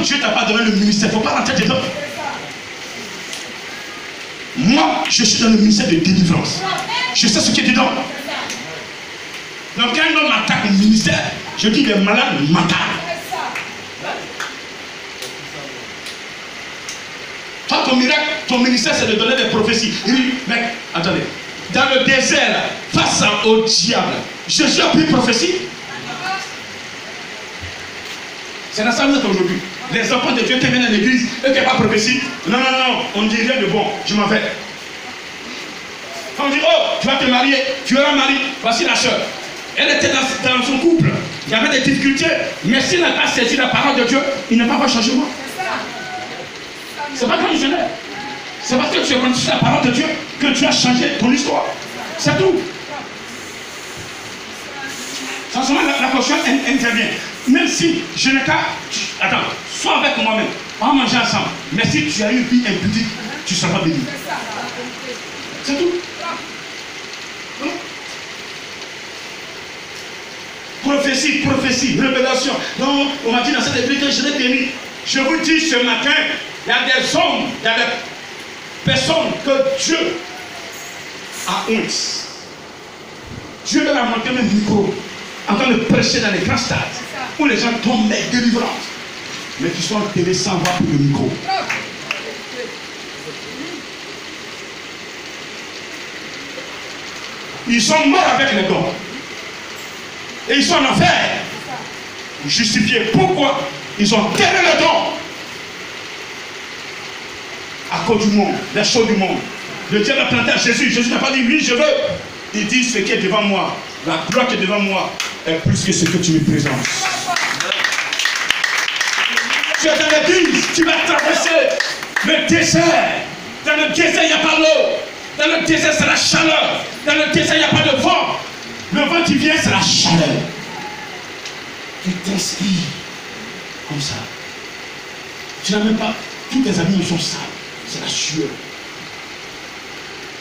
Dieu t'a pas donné le ministère, il ne faut pas rentrer dedans. Moi, je suis dans le ministère de délivrance. Je sais ce qui est dedans. Donc quand un homme attaque le ministère, je dis il est malade mental. Toi, ton miracle, ton ministère, c'est de donner des prophéties. Il dit, mec, attendez. Dans le désert, face au diable, Jésus a pris prophétie. C'est dans ça que vous êtes aujourd'hui. Les enfants de Dieu qui viennent à l'église, eux qui n'ont pas prophétie. Non, non, non, on ne dit rien de bon. Je m'en vais. Quand on dit, oh, tu vas te marier, tu auras un mari, voici la soeur. Elle était dans son couple. Il y avait des difficultés. Mais s'il n'a pas saisi la parole de Dieu, il n'a pas de changement. C'est pas traditionnel. C'est parce que tu as connu la parole de Dieu que tu as changé ton histoire. C'est tout. Changement, la caution intervient. Même si je n'ai qu'à... Attends, sois avec moi-même. On va manger ensemble. Mais si tu as eu une vie impudique, tu ne seras pas béni. C'est tout. Prophétie, prophétie, révélation. Donc, on m'a dit dans cette église que je l'ai béni. Je vous dis ce matin, il y a des hommes, il y a des personnes que Dieu a honte. Dieu leur a monté le micro en train de prêcher dans les grands stades où les gens tombent délivrants. Mais qui sont en télé sans voir le micro. Ils sont morts avec les dons. Et ils sont en enfer. Justifiés. Pourquoi? Ils ont enterré le don. À cause du monde, les choses du monde. Le diable a planté à Jésus. Jésus n'a pas dit oui, je veux. Il dit ce qui est devant moi. La gloire qui est devant moi est plus que ce que tu me présentes. Tu es dans l'église, tu vas traverser le désert. Dans le désert, il n'y a pas l'eau. Dans le désert, c'est la chaleur. Dans le désert, il n'y a pas de vent. Le vent qui vient, c'est la chaleur. Tu t'inspires comme ça. Tu n'as même pas. Tous tes amis sont sales. C'est la sueur.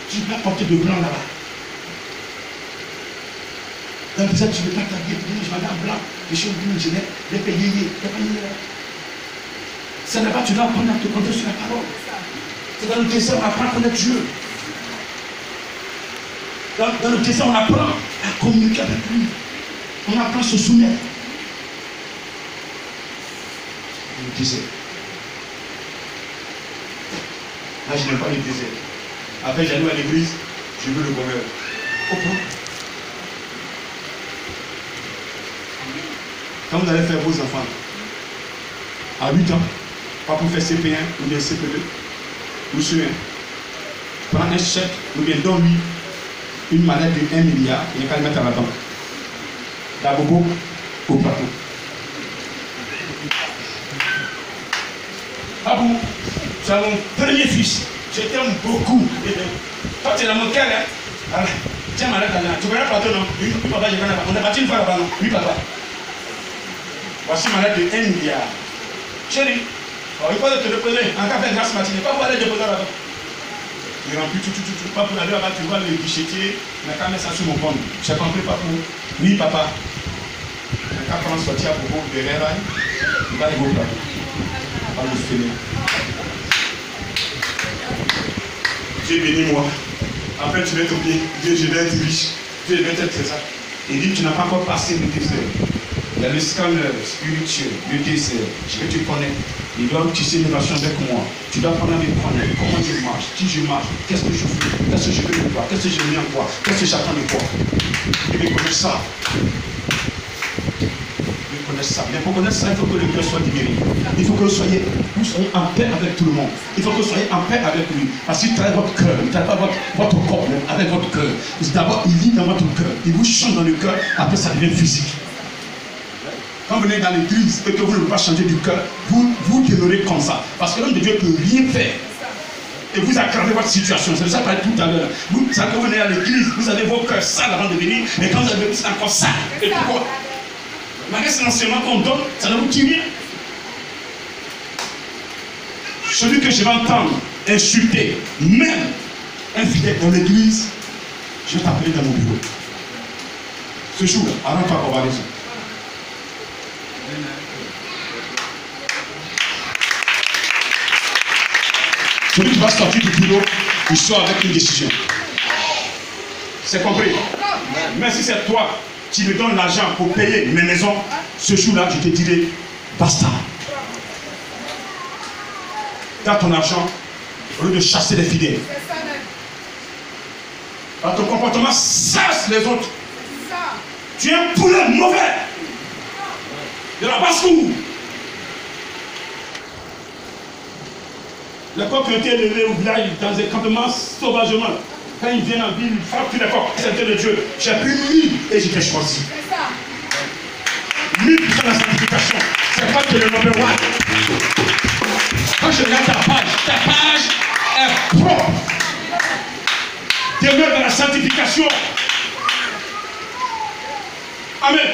Tu ne peux pas porter de blanc là-bas. Dans le désert, tu ne veux pas t'habiller. Tu dis, je vais en blanc. Les choses blanches, je n'ai pas yéyé. C'est là-bas que tu dois apprendre à te compter sur la parole. C'est dans le désert, on apprend à connaître Dieu. Dans le désert, on apprend à communiquer avec lui. On apprend à se soumettre. Le désert. Là, je n'aime pas le désert. Après, j'allais à l'église, je veux le bonheur. Pourquoi? Quand vous allez faire vos enfants, à 8 ans, pas pour faire CP1 ou bien CP2, ou CE1, prends un chèque ou bien donne-lui une manette de 1 milliard, il n'y a qu'à le mettre à la banque. D'abord au plateau. Ah bon, tu as mon premier fils, je t'aime beaucoup. Toi tu es dans mon cœur, hein? Tiens, manette là, tu connais le plateau, non? Oui, papa, je connais pas. On est parti une fois là-bas, non? Oui, papa. Voici ma lettre de 1 milliard. Chérie, il faut te reposer. En cas de grâce matinée, pas pour aller déposer là-bas. Il remplit tout. Pas pour aller là-bas, tu vois le guichetier, mais quand même ça sur mon compte. J'ai compris, papa. Oui, papa. Quand on sortit à propos de l'erreur, il va aller au plateau. On va le finir. Dieu bénis moi. Après, tu vas être oublié. Dieu, je vais être riche. Dieu, je vais être ça. Il dit, tu n'as pas encore passé le désert. Il y a le scanner spirituel, le désert, que tu connais. Il doit tisser une relation avec moi. Tu dois prendre mes connaître comment je marche, qui je marche, qu'est-ce que je fais, qu'est-ce que je veux de toi, qu'est-ce que j'ai mis en toi, qu'est-ce que j'attends de toi. Il veut connaître ça. Il veut connaître ça. Mais pour connaître ça, il faut que le cœur soit libéré. Il faut que vous soyez en paix avec tout le monde. Il faut que vous soyez en paix avec lui. Parce qu'il travaille votre cœur, il ne travaille pas votre corps, même avec votre cœur. D'abord, il vit dans votre cœur. Il vous change dans le cœur, après ça devient physique. Quand vous venez dans l'église et que vous ne pouvez pas changer du cœur, vous demeurez comme ça. Parce que l'homme de Dieu ne peut rien faire. Et vous aggravez votre situation. C'est ça que je parlais tout à l'heure. Vous savez que vous venez à l'église, vous avez vos cœurs sales avant de venir. Et quand vous avez c'est encore sale. Et pourquoi? Malgré cet enseignement qu'on donne, ça ne vous tire rien. Celui que je vais entendre insulter, même un fidèle dans l'église, je vais t'appeler dans mon bureau. Ce jour-là, avant pas qu'on va les Celui qui va sortir du boulot, il sort avec une décision. C'est compris? Mais si c'est toi, tu me donnes l'argent pour payer mes maisons, ce jour-là, je te dirai, basta. Dans ton argent, au lieu de chasser les fidèles. Alors ton comportement chasse les autres. Tu es un poulet mauvais. De la basse-cour. Les coqs ont été élevés au village dans un campement sauvagement. Quand ils viennent en ville, ils frappent tous les coqs. C'est de Dieu. J'ai pris 1000 et j'ai choisi. 1000 pour la sanctification. C'est pas que le number one. Quand je regarde ta page est propre. Demeure dans la sanctification. Amen.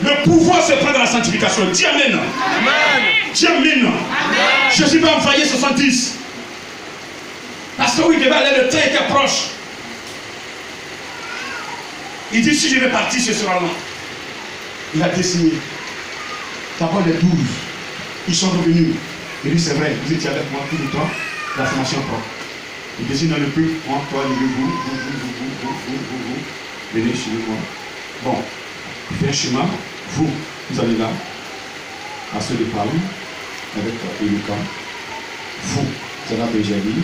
Le pouvoir se prend dans la sanctification. Dis Amen. Amen. Dis Amen. Amen. Jésus va envoyer 70. Parce que oui, il devait aller, le temps était proche. Il dit, si je vais partir, ce sera là. Il a désigné. D'abord les 12. Ils sont revenus. Il dit, c'est vrai, vous étiez avec moi tout le temps. La formation propre. Il désigne dans le peuple, moi, toi, vous. Venez chez moi. Bon. Il fait un chemin. Vous allez là. À ceux de Paris. Avec Lucas. Vous allez à Béjaïl.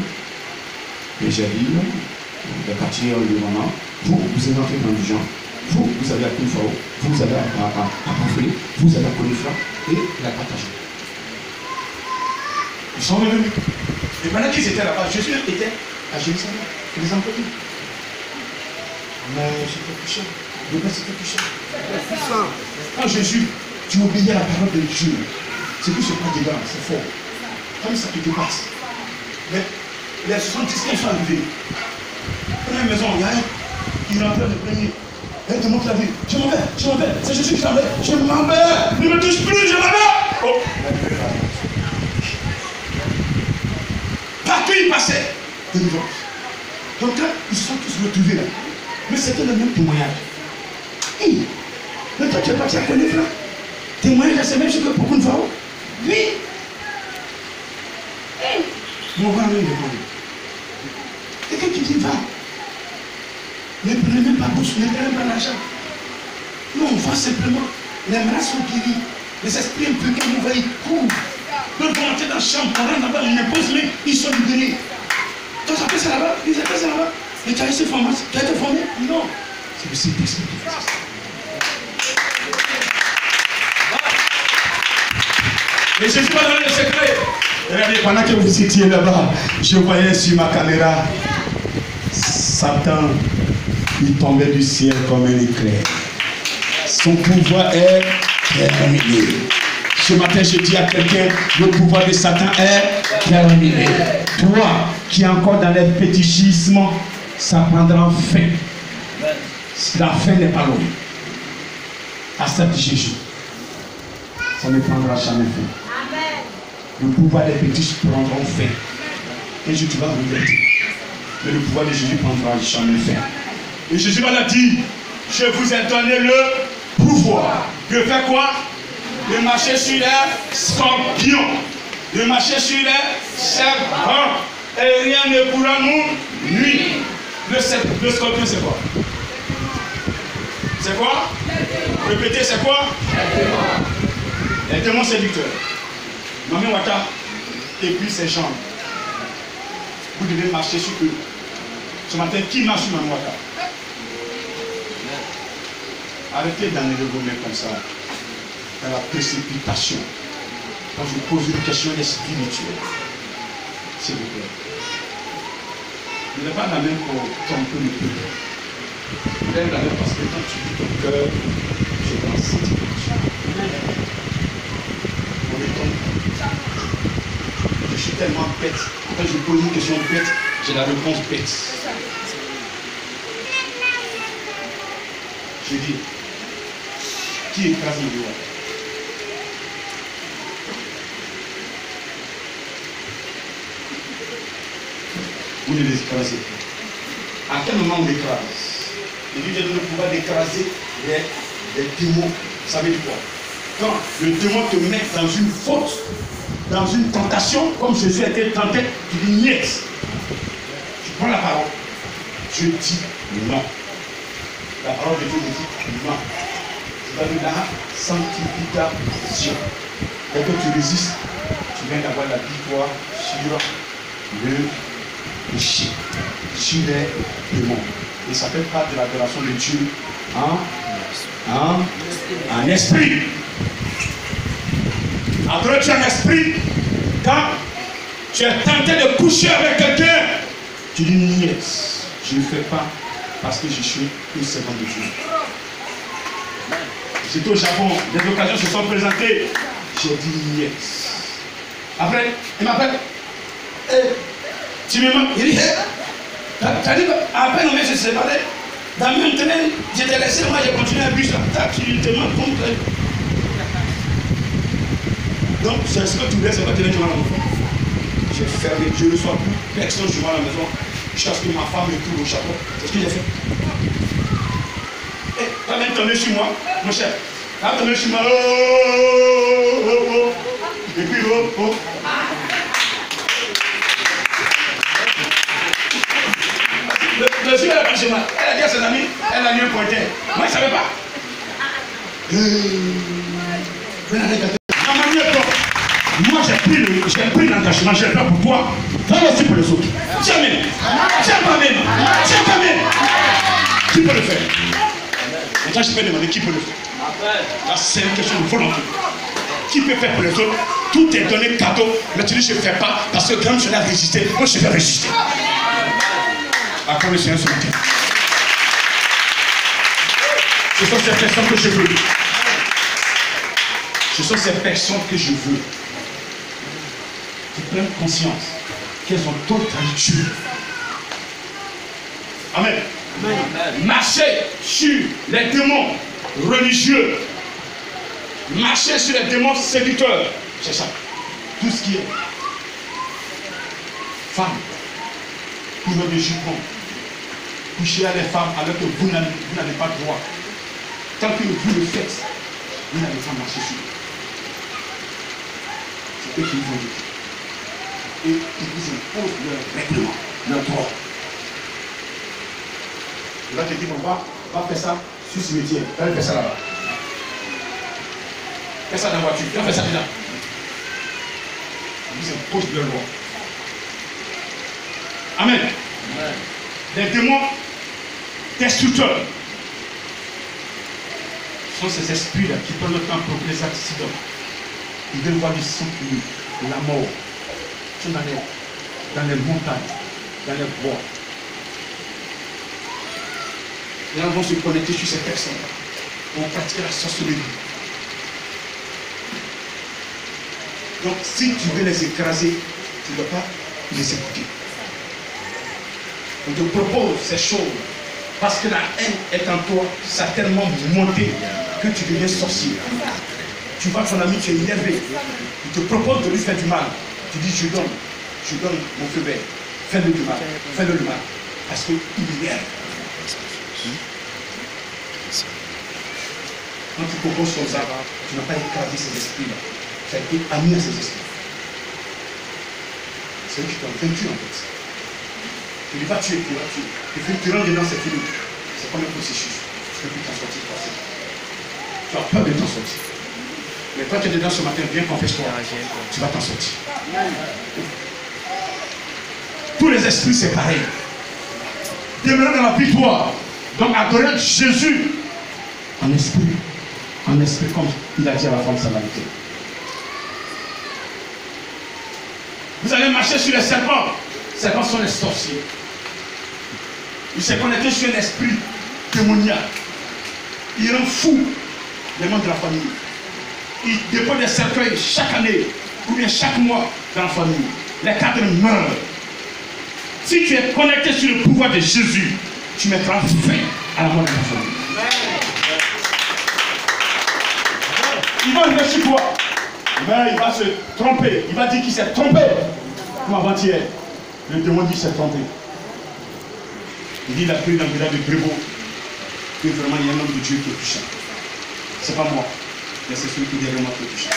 Le quartier environnant. Vous allez entrer dans les gens. Vous allez à Koufao. Vous allez à Pafré. Vous allez à Konifra. Et la partager. Ils sont revenus. Et pendant qu'ils étaient là-bas, Jésus était à Jérusalem. Il les a employés. Mais c'était plus cher. Le Père, c'était plus cher. Quand Jésus, tu obéis à la parole de Dieu, c'est que ce pas dedans, c'est fort. Quand ça te dépasse. Mais les 70 qui sont arrivés. Première maison, il y a un qui rentrait le premier. Elle te montre la vie. Je m'en vais. C'est Jésus qui s'en va. Je m'en vais. Ne me touche plus, je m'en vais. Oh. Partout ils passaient. Délivrance. Donc là, ils se sont tous retrouvés là. Mais c'était le même témoignage. Hey, mais toi tu es parti à Konifra. Témoignage, c'est même ce que pour Kounfao. Oui. Hey. Mon grand ami, quelqu'un qui dit va. Ne prenez même pas bourse, ne prenez même pas l'argent. Non, on va simplement. Les malades sont guéris. Les esprits imputés, vous voyez, courent. D'autres vont entrer dans la chambre, on rentre là-bas, on impose les, ils sont libérés. Toi, ça fait ça là-bas, ils appellent ça là-bas. Et tu as été formé? Non. C'est le Saint-Esprit qui fait ça. Mais je ne suis pas dans le secret. Regardez, pendant que vous étiez là-bas, je voyais sur ma caméra Satan, il tombait du ciel comme un éclair. Son pouvoir est terminé. Ce matin, je dis à quelqu'un, le pouvoir de Satan est terminé. Toi, qui es encore dans les fétichismes, ça prendra fin. La fin n'est pas loin. Accepte Jésus. Ça ne prendra jamais fin. Amen. Le pouvoir des fétiches prendront fin. Un jour, tu vas regretter. Mais le pouvoir de Jésus prendra jamais fin. Et Jésus va leur dire, je vous ai donné le pouvoir. De faire quoi? De marcher sur les scorpions. De marcher sur les serpents. Et rien ne pourra nous nuire. Le scorpion, c'est quoi? C'est quoi? Répétez, c'est quoi? Les démons séducteurs. Mami Wata et puis ses jambes. Vous devez marcher sur eux. Ce matin, qui marche sur Mami Wata? Arrêtez d'amener vos mains comme ça. Dans la précipitation. Quand je vous pose une question spirituelle, s'il vous plaît. Il n'est pas la main pour tromper le peuple. Il est la main parce que quand tu dis ton cœur, je suis dans cette dimension. On ne tombe pas. Je suis tellement bête. Quand je pose une question bête, j'ai la réponse bête. Je dis, qui écrase le roi? Vous ne les écrasez pas. À quel moment on l'écrase? Il dit de le pouvoir d'écraser les démons. Ça veut dire quoi? Quand le démon te met dans une faute, dans une tentation, comme Jésus a été tenté, tu dis niet. Tu prends la parole. Je dis non. La parole de Dieu me dit non. C'est dans la sanctification. Dès que tu résistes, tu viens d'avoir la victoire sur le péché, sur les démons. Et ça fait part de l'adoration de Dieu en esprit. Adorer Dieu en esprit, quand tu es tenté de coucher avec quelqu'un, tu dis niet. Je ne le fais pas parce que je suis une servante de Dieu. J'étais au Japon, des occasions se sont présentées. J'ai dit niet. Après, il m'appelle. Tu me manques. Il dit, t'as dit, à peine on s'est séparés. Dans le même temps, j'étais laissé, moi j'ai continué à bûcher. Tu te manques comme ça. Donc, c'est ce que tu voulais, c'est pas te mettre à la maison. J'ai fermé, je ne reçois plus personne chez moi à la maison. Jusqu'à ce que ma femme me trouve au chapeau. C'est ce que j'ai fait. Et quand même tombé sur moi, mon cher. Quand tombé sur moi, oh. Et puis, oh. Le fils, elle a pas chez moi. Elle a dit à ses amis, elle a mis un pointeur. Moi, je ne savais pas. Moi, j'ai pris l'engagement, j'ai fait pour toi. Fais aussi pour les autres. Tiens même. Qui peut le faire? Maintenant, je peux demander qui peut le faire. Là, c'est une question de volonté. Qui peut faire pour les autres? Tout est donné cadeau. Mais tu dis, je ne fais pas parce que quand je l'ai résisté, moi, je vais résister. Accorde le Seigneur ce matin. Ce sont ces personnes que je veux. Ce sont ces personnes que je veux. Qui prennent conscience qu'elles ont d'autres habitudes. Amen. Marcher sur les démons religieux. Marcher sur les démons séducteurs. C'est ça. Tout ce qui est femme. Couleur de jupon. Coucher à les femmes alors que vous n'avez pas le droit. Tant que vous le faites, vous n'avez pas marché sur eux. C'est eux qui vous ont dit. Et ils vous imposent leur règlement, leur droit. Il va te dire, on va faire ça sur ce métier. On va faire ça là-bas. Fais ça dans la voiture. On va faire ça dedans. Ils vous imposent leur loi. Amen. Amen. Les démons destructeurs sont ces esprits-là qui prennent le temps pour les accidents. Ils veulent voir du sang pur, la mort. Ils sont dans les montagnes, dans les bois. Là, on va se connecter sur ces personnes-là. On va pratiquer la sorcellerie. Donc, si tu veux les écraser, tu ne dois pas les écouter. On te propose ces choses parce que la haine est en toi, ça a tellement monté que tu deviens sorcier. Tu vois ton ami, tu es énervé. Il te propose de lui faire du mal. Tu dis, je donne mon feu vert. Fais-le du mal. Fais-le le mal. Parce qu'il énerve. Quand tu proposes comme ça, tu n'as pas écrasé ces esprits-là. Tu as été ami à ces esprits. C'est eux qui t'ont vaincu en fait. Tu ne vas pas tuer, tu vas tuer. Et puis tu rentres dedans, c'est fini. C'est comme un processus. Tu ne peux plus t'en sortir forcément. Tu as peur de t'en sortir. Mais quand tu es dedans ce matin, viens confesse-toi. Tu vas t'en sortir. Tous les esprits, c'est pareil. Demeurer dans la victoire. Donc adorer Jésus en esprit. En esprit, comme il a dit à la femme samaritaine. Vous allez marcher sur les serpents. Les serpents sont les sorciers. Il s'est connecté sur un esprit démoniaque. Il rend fou les membres de la famille. Il dépose des cercueils chaque année ou bien chaque mois dans la famille. Les cadres meurent. Si tu es connecté sur le pouvoir de Jésus, tu mettras fin à la mort de la famille. Il va arriver sur toi, mais il va se tromper. Il va dire qu'il s'est trompé. Comme avant-hier, le démon dit qu'il s'est trompé. Il dit qu'il a pris dans le village de Grébeau que vraiment il y a un homme de Dieu qui est touchant. C'est pas moi, mais c'est celui qui est derrière moi qui est touchant.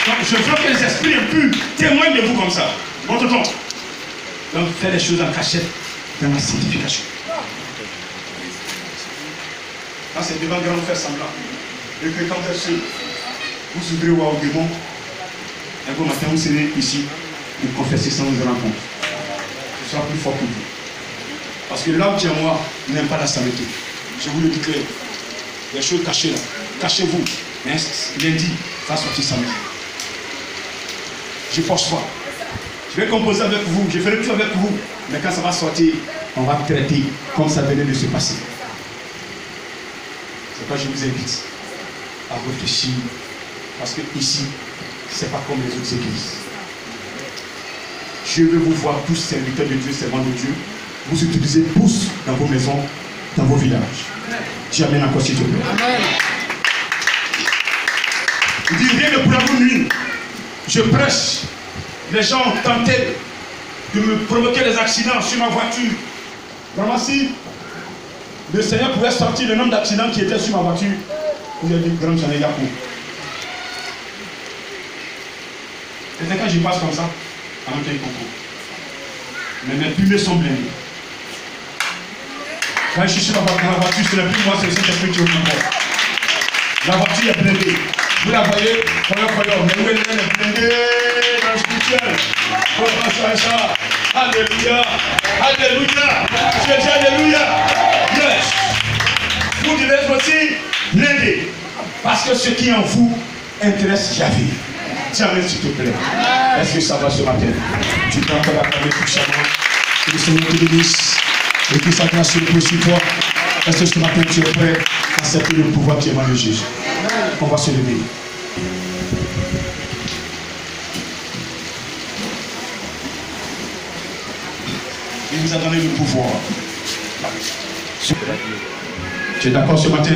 Donc je veux que les esprits impurs témoignent de vous comme ça. Bon, tonton. Donc faites les choses en cachette dans la sanctification. Quand c'est devant grand faire semblant. Et que quand vous êtes seul, vous ouvrez au démon. Un bon matin, vous serez ici pour confesser sans vous rendre compte. Ce sera plus fort que vous. Parce que l'homme qui est moi n'aime pas la saleté. Je vous le dis clair. Les choses cachées là. Cachez-vous. Mais lundi, ça va sortir samedi. Je force pas. Je vais composer avec vous. Je ferai tout avec vous. Mais quand ça va sortir, on va traiter comme ça venait de se passer. C'est pourquoi je vous invite à réfléchir. Parce que ici, ce n'est pas comme les autres églises. Je veux vous voir tous serviteurs de Dieu, servants de Dieu. Vous utilisez tous dans vos maisons, dans vos villages. Dieu amène encore s'il te plaît. Amen. Il dit rien ne pourra vous nuire. Je prêche. Les gens ont tenté de me provoquer des accidents sur ma voiture. Vraiment, si le Seigneur pouvait sortir le nombre d'accidents qui étaient sur ma voiture, vous avez dit, grand j'en ai Yakou. Et c'est quand je passe comme ça, à mon temps, il comprend. Mais mes fumées sont blindées. Quand je suis sur la voiture, ce n'est plus moi, c'est le Saint-Esprit qui est au pouvoir. La voiture est blindée. Vous la voyez, mais où elle est blindée dans le spirituel. Alléluia. Alléluia. Je dis Alléluia. Yes. Vous devez aussi blindé. Parce que ce qui est en vous intéresse Yahvé. Tiens, s'il te plaît. Est-ce que ça va ce matin? Tu peux encore acclamer puissamment. Que le Seigneur te bénisse. Et que sa grâce se repose sur toi. Est-ce que ce matin tu es prêt à accepter le pouvoir qui émane de Jésus? On va se lever. Il nous a donné le pouvoir. Tu es d'accord ce matin?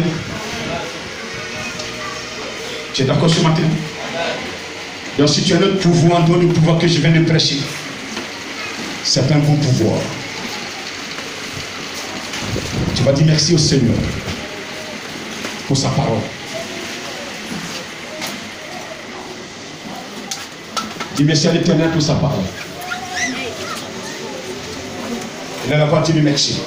Tu es d'accord ce matin? Donc si tu as notre pouvoir en dehors du pouvoir que je viens de prêcher, c'est un bon pouvoir. Tu vas dire merci au Seigneur pour sa parole. Dis merci à l'Éternel pour sa parole. Il a la voix, tu dis merci.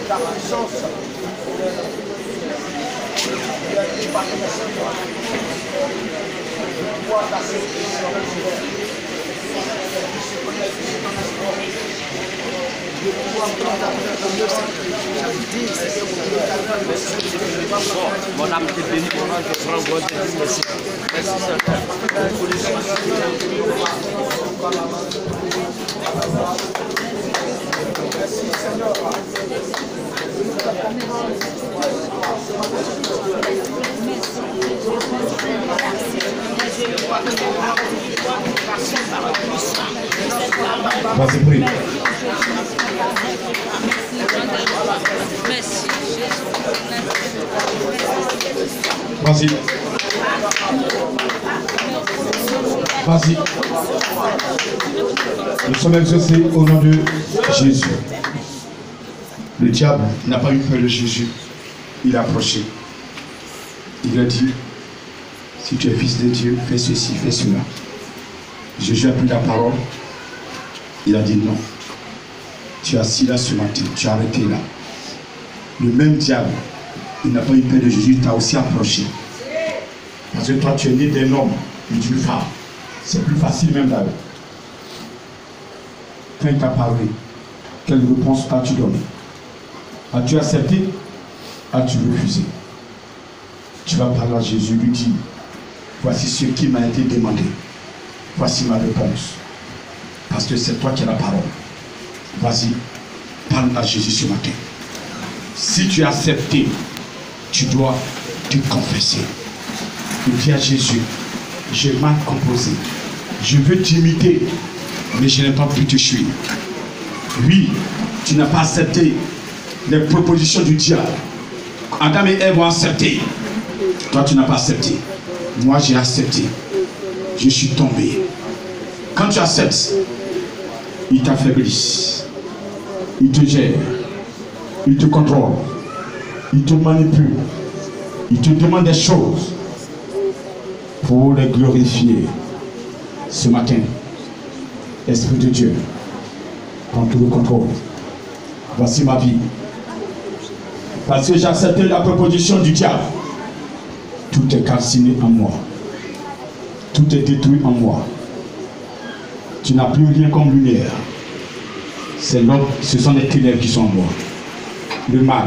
La puissance mon âme te bénit, mon âme te rend gloire. Merci. Merci Seigneur. Vas-y, prie. Merci. Vas-y. Vas-y. Nous sommes exaucés au nom de Jésus. Le diable n'a pas eu peur de Jésus. Il a approché. Il a dit, si tu es fils de Dieu, fais ceci, fais cela. Jésus a pris la parole. Il a dit non. Tu es assis là ce matin, tu as arrêté là. Le même diable, il n'a pas eu peur de Jésus, il t'a aussi approché. Parce que toi, tu es né d'un homme et d'une femme. C'est plus facile même d'aller. Quand il t'a parlé, quelle réponse as-tu donné? As-tu accepté? As-tu refusé? Tu vas parler à Jésus, lui dire, voici ce qui m'a été demandé. Voici ma réponse. Parce que c'est toi qui as la parole. Vas-y, parle à Jésus ce matin. Si tu as accepté, tu dois te confesser. Et dis à Jésus, j'ai mal composé. Je veux t'imiter, mais je n'ai pas pu te suivre. Oui, tu n'as pas accepté les propositions du diable. Adam et Ève ont accepté. Toi, tu n'as pas accepté. Moi, j'ai accepté. Je suis tombé. Quand tu acceptes, ils t'affaiblissent. Ils te gèrent. Ils te contrôlent. Ils te manipulent. Ils te demandent des choses pour les glorifier. Ce matin, Esprit de Dieu, prends tout le contrôle. Voici ma vie. Parce que j'ai accepté la proposition du diable. Tout est calciné en moi. Tout est détruit en moi. Tu n'as plus rien comme lumière. C'est l'homme, ce sont les ténèbres qui sont en moi. Le mal,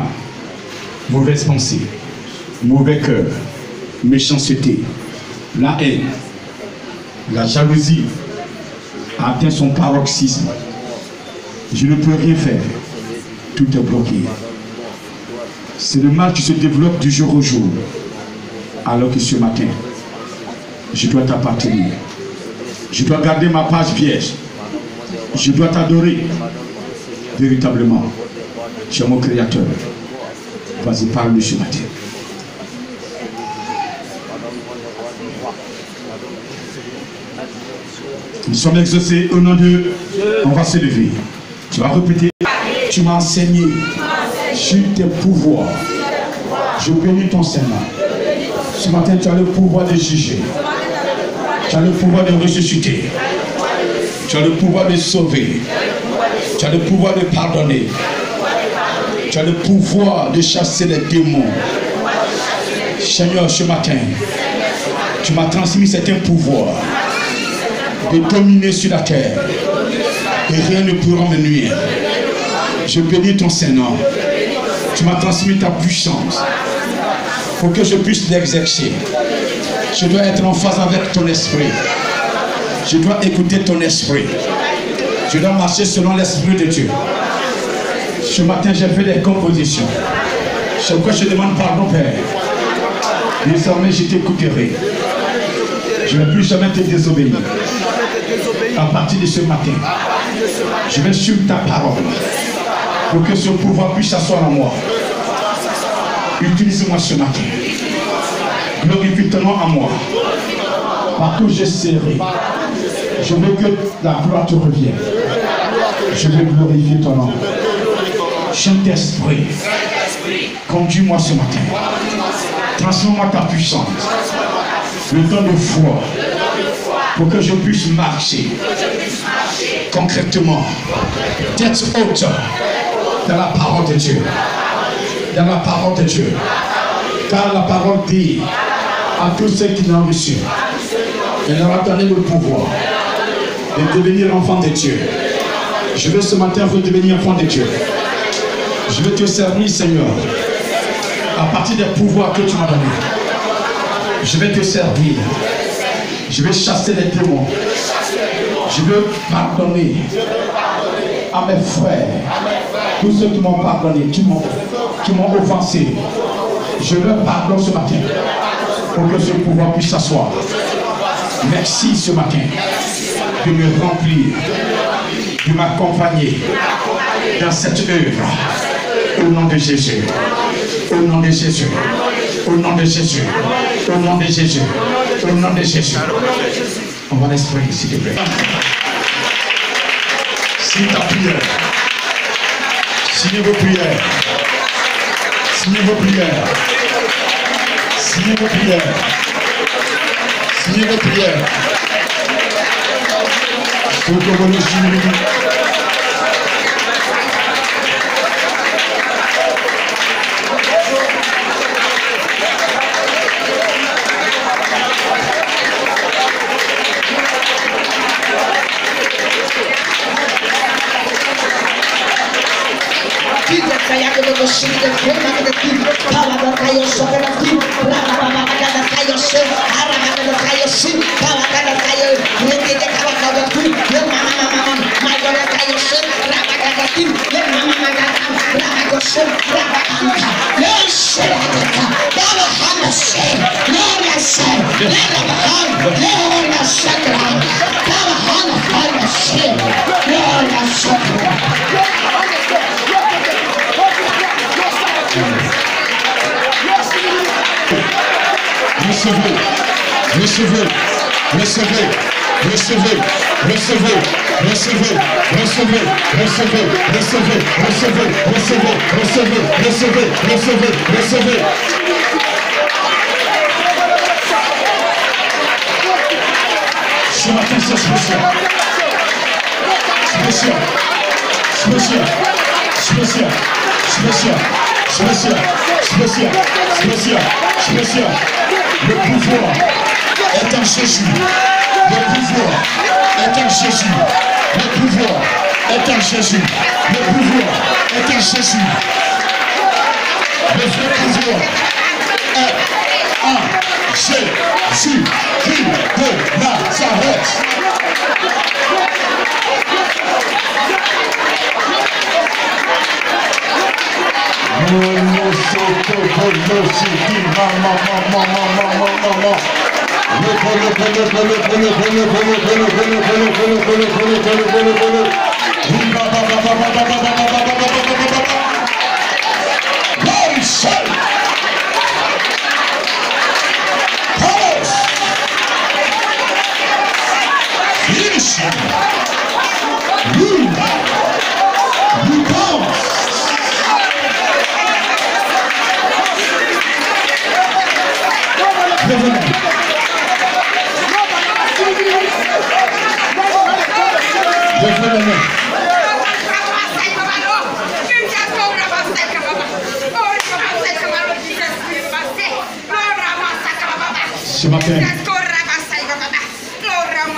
mauvaise pensée, mauvais cœur, méchanceté, la haine, la jalousie a atteint son paroxysme. Je ne peux rien faire. Tout est bloqué. C'est le mal qui se développe du jour au jour. Alors que ce matin, je dois t'appartenir. Je dois garder ma page vierge. Je dois t'adorer véritablement. Tu es mon créateur. Vas-y, parle-lui ce matin. Nous sommes exaucés au nom de Dieu. On va se lever. Tu vas répéter. Tu m'as enseigné sur tes pouvoirs. Je bénis ton Seigneur. Ce matin, tu as le pouvoir de juger. Tu as le pouvoir de ressusciter. Tu as le pouvoir de sauver. Tu as le pouvoir de pardonner. Tu as le pouvoir de chasser les démons. Seigneur, ce matin, tu m'as transmis certains pouvoirs de dominer sur la terre. Et rien ne pourra me nuire. Je bénis ton Seigneur. Tu m'as transmis ta puissance pour que je puisse l'exercer. Je dois être en phase avec ton esprit. Je dois écouter ton esprit. Je dois marcher selon l'esprit de Dieu. Ce matin, j'ai fait des compositions. C'est pourquoi je demande pardon, Père. Désormais, je t'écouterai. Je ne vais plus jamais te désobéir. À partir de ce matin, je vais suivre ta parole pour que ce pouvoir puisse s'asseoir en moi. Utilise-moi ce matin. Glorifie ton nom en moi. Partout je serai. Je veux que la gloire te revienne. Je veux glorifier ton nom. Saint-Esprit, conduis-moi ce matin. Transforme-moi ta puissance. Le temps de foi. Pour que je puisse marcher concrètement, tête haute, dans la parole de Dieu. Dans la parole de Dieu. Car la parole dit à tous ceux qui l'ont reçu, elle leur a donné le pouvoir de devenir enfant de Dieu. Je veux ce matin redevenir enfant de Dieu. Je veux te servir, Seigneur, à partir des pouvoirs que tu m'as donnés. Je vais te servir. Je vais chasser les démons. Je veux pardonner à mes frères, tous ceux qui m'ont pardonné, qui m'ont offensé. Je leur pardonne ce matin pour que ce pouvoir puisse s'asseoir. Merci ce matin de me remplir, de m'accompagner dans cette œuvre. Au nom de Jésus. Au nom de Jésus. Au nom de Jésus. Au nom de Jésus. Au nom de Jésus. On va l'esprit, s'il te plaît. Signe ta prière. Signez vos prières. Signez vos prières. Signez vos prières. Signez vos prières. Faut que vous le suiviez. Recevez Recevez, recevez, recevez, recevez, recevez, recevez, recevez, recevez, recevez, recevez, recevez, recevez, recevez, recevez. Ce matin, c'est spécial. Spécial. Spécial. Spécial. Spécial. Spécial. Spécial. Spécial. Spécial. Le pouvoir est en Jésus. Le pouvoir est en Jésus. Le pouvoir est en Jésus. Le pouvoir est en Jésus. Le vrai pouvoir est en Jésus Christ de Nazareth. Ce matin,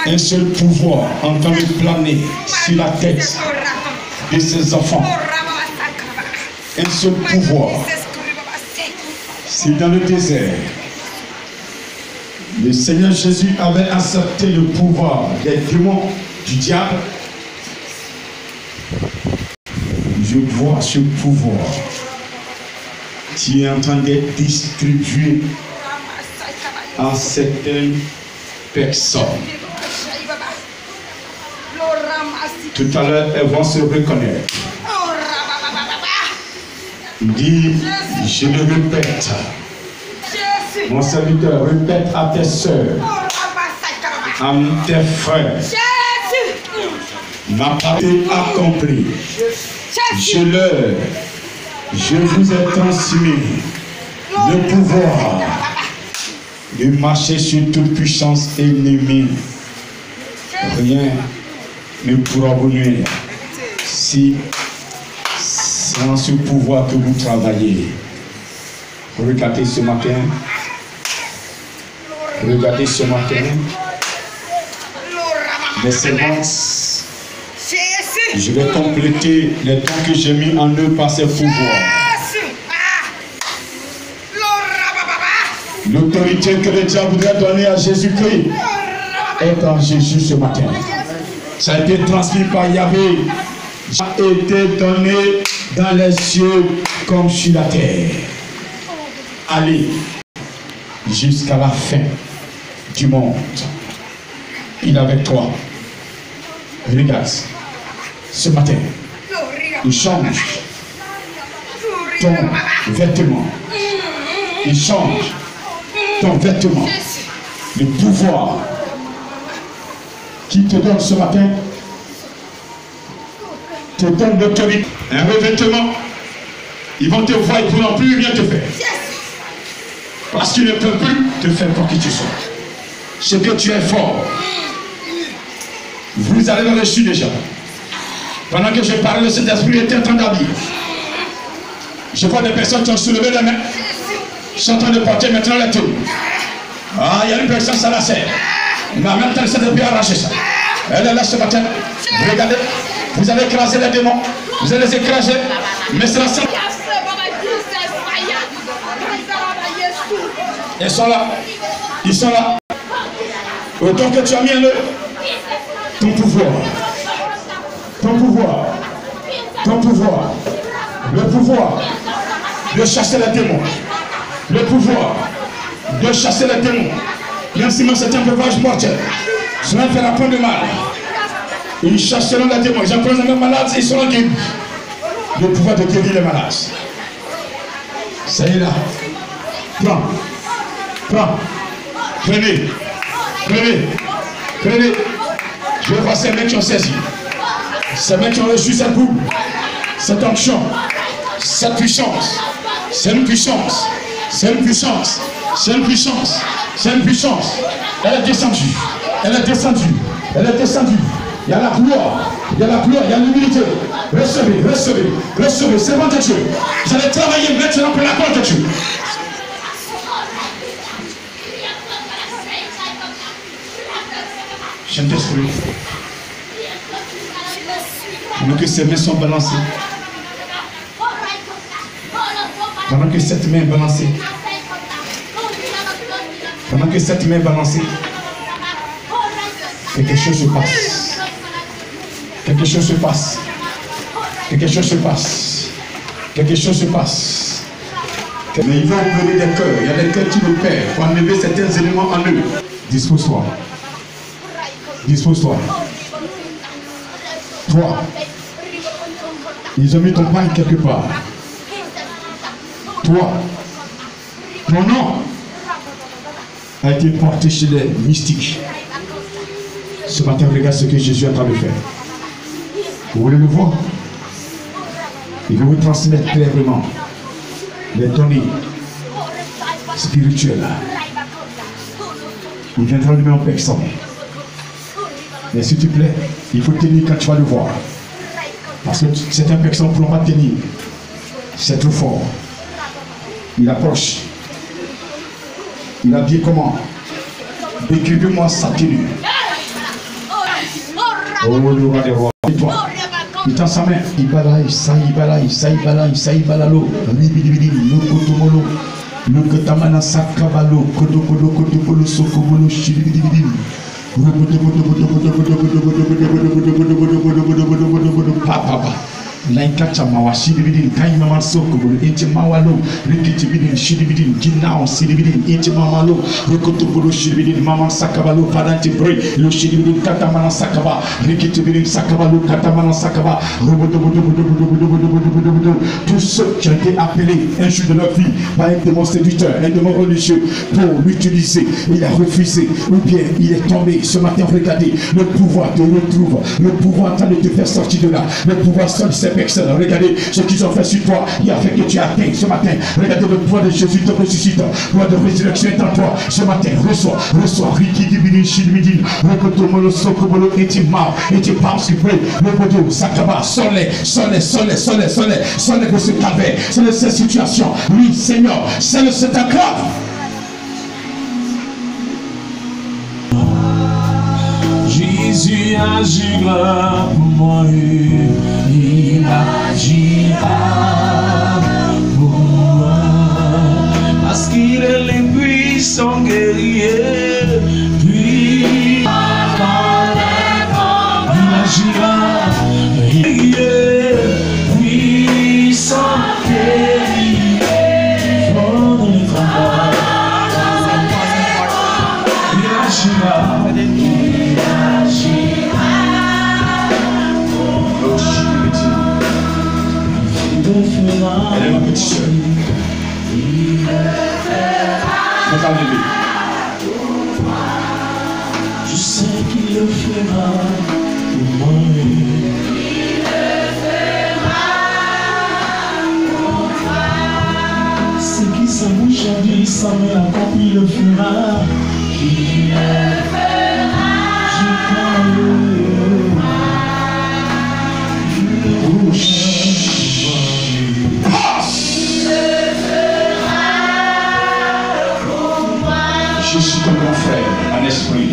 un seul pouvoir en train de planer sur la tête de ses enfants. Un seul pouvoir. C'est dans le désert. Le Seigneur Jésus avait accepté le pouvoir des démons du diable. Je vois ce pouvoir qui est en train d'être distribué à certaines personnes. Tout à l'heure, elles vont se reconnaître. Il dit, je le répète. Mon serviteur, répète à tes soeurs, à tes frères, ma partie accomplie. Je vous ai transmis le pouvoir de marcher sur toute puissance ennemie. Rien ne pourra vous nuire si c'est en ce pouvoir que vous travaillez. Regardez ce matin. Regardez ce matin. Les semences. Je vais compléter les dons que j'ai mis en eux par ces pouvoirs. L'autorité que le diable voudrait donner à Jésus-Christ est en Jésus ce matin. Ça a été transmis par Yahvé. Ça a été donné dans les cieux comme sur la terre. Allez jusqu'à la fin du monde. Il est avec toi. Regarde. Ce matin, il change ton vêtement. Il change ton vêtement. Le pouvoir qui te donne ce matin te donne l'autorité. Un revêtement. Ils vont te voir, ils ne pourront plus rien te faire. Parce qu'ils ne peuvent plus te faire pour qui tu sois. Ce que tu es fort. Vous allez le reçu déjà. Pendant que je parlais, le Saint-Esprit était en train d'habiller. Je vois des personnes qui ont soulevé les mains. Ils sont en train de porter maintenant la tour. Ah, il y a une personne, ça la serre. Mais en même temps, le Saint-Esprit a arraché ça. Elle est là ce matin. Regardez, vous allez écraser les démons. Vous allez les écraser. Mais c'est la seule. Ils sont là. Ils sont là. Autant que tu as mis en eux ton pouvoir. Ton pouvoir. Ton pouvoir. Le pouvoir de chasser les démons. Le pouvoir de chasser les démons. Même si c'est un veuvage mortel. Cela ne fera point de mal. Ils chasseront les démons. Ils apprennent les malades, ils seront guéris. Le pouvoir de guérir les malades. Ça y est là. Prends. Prends. Prenez. Prenez. Prenez. Je vois ces mains qui ont saisi. Ces mains qui ont reçu cette boule. Cette onction. Cette puissance. C'est une puissance. C'est une puissance. C'est une puissance. C'est une puissance. Elle est descendue. Elle est descendue. Elle est descendue. Il y a la gloire. Il y a la gloire. Il y a l'humilité. Recevez, recevez, recevez. C'est bon de Dieu. Vous allez travailler maintenant pour la gloire de Dieu. Saint-Esprit. Pendant que ces mains sont balancées. Pendant que cette main est balancée. Pendant que cette main est balancée. Quelque chose se passe. Quelque chose se passe. Quelque chose se passe. Quelque chose se passe. Mais il va opérer des cœurs. Il y a des cœurs qui opèrent pour enlever certains éléments en eux. Dispose-toi. Dispose-toi. Toi. Ils ont mis ton pain quelque part. Toi. Ton nom a été porté chez les mystiques. Ce matin, regarde ce que Jésus est en train de faire. Vous voulez le voir? Il veut vous transmettre clairement les données spirituelles. Il viendra lui en personne. Mais s'il te plaît, il faut tenir quand tu vas le voir. Parce que certaines personnes ne pourront pas tenir. C'est trop fort. Il approche. Il a dit comment? Décrivez-moi sa tenue. Oh, le roi des rois. Et toi? Il tend sa main. Il balaye, ça y balaye, ça y balaye, ça y balalo. Libidibidi, le kotomolo. Le kotamana sakabalo. Kodo kodo kodo kodo sokobolo shibidibidi. Papa. Laikacha mawashi bidin kai mama soko bulu inti mawalo rikiti bidin shidi bidin kinao sidi bidin inti mamalo rokoto bulu shidi bidin mama sakabalo padanti broi lo shidi bidin kata mana sakaba rikiti bidin sakabalo kata mana sakaba roboto bodo tous ceux qui ont été appelés un jour de leur vie par un démon séducteur, un démon religieux pour l'utiliser, il a refusé ou bien il est tombé. Ce matin, regardez, le pouvoir te retrouve, le pouvoir en train de te faire sortir de là, le pouvoir seul ces personnes. Regardez ce qu'ils ont fait sur toi, il a fait que tu as atteint ce matin. Regardez le pouvoir de Jésus te ressuscite, le pouvoir de résurrection est en toi. Ce matin, reçois, Riki Dibini Shidmidin, Rekotomolo Sokobolo Etimar, Etipars qui prie, le Bodo, Sakaba, Soleil de ce calvaire, c'est de cette situation. Oui, Seigneur, c'est de cet acclave. Jésus agira pour moi, il agira pour moi, parce qu'il est le puissant guerrier, puis il agira, il est puissant guerrier, fort dans le travail, il agira. Elle est ma petite soeur. Je sais qu'il le fera pour moi. Il le fera pour moi. Ce qui se bouche a dit, ça me l'accomplit, il le fera. Il le fera. Je crois. Je suis ton grand frère en esprit.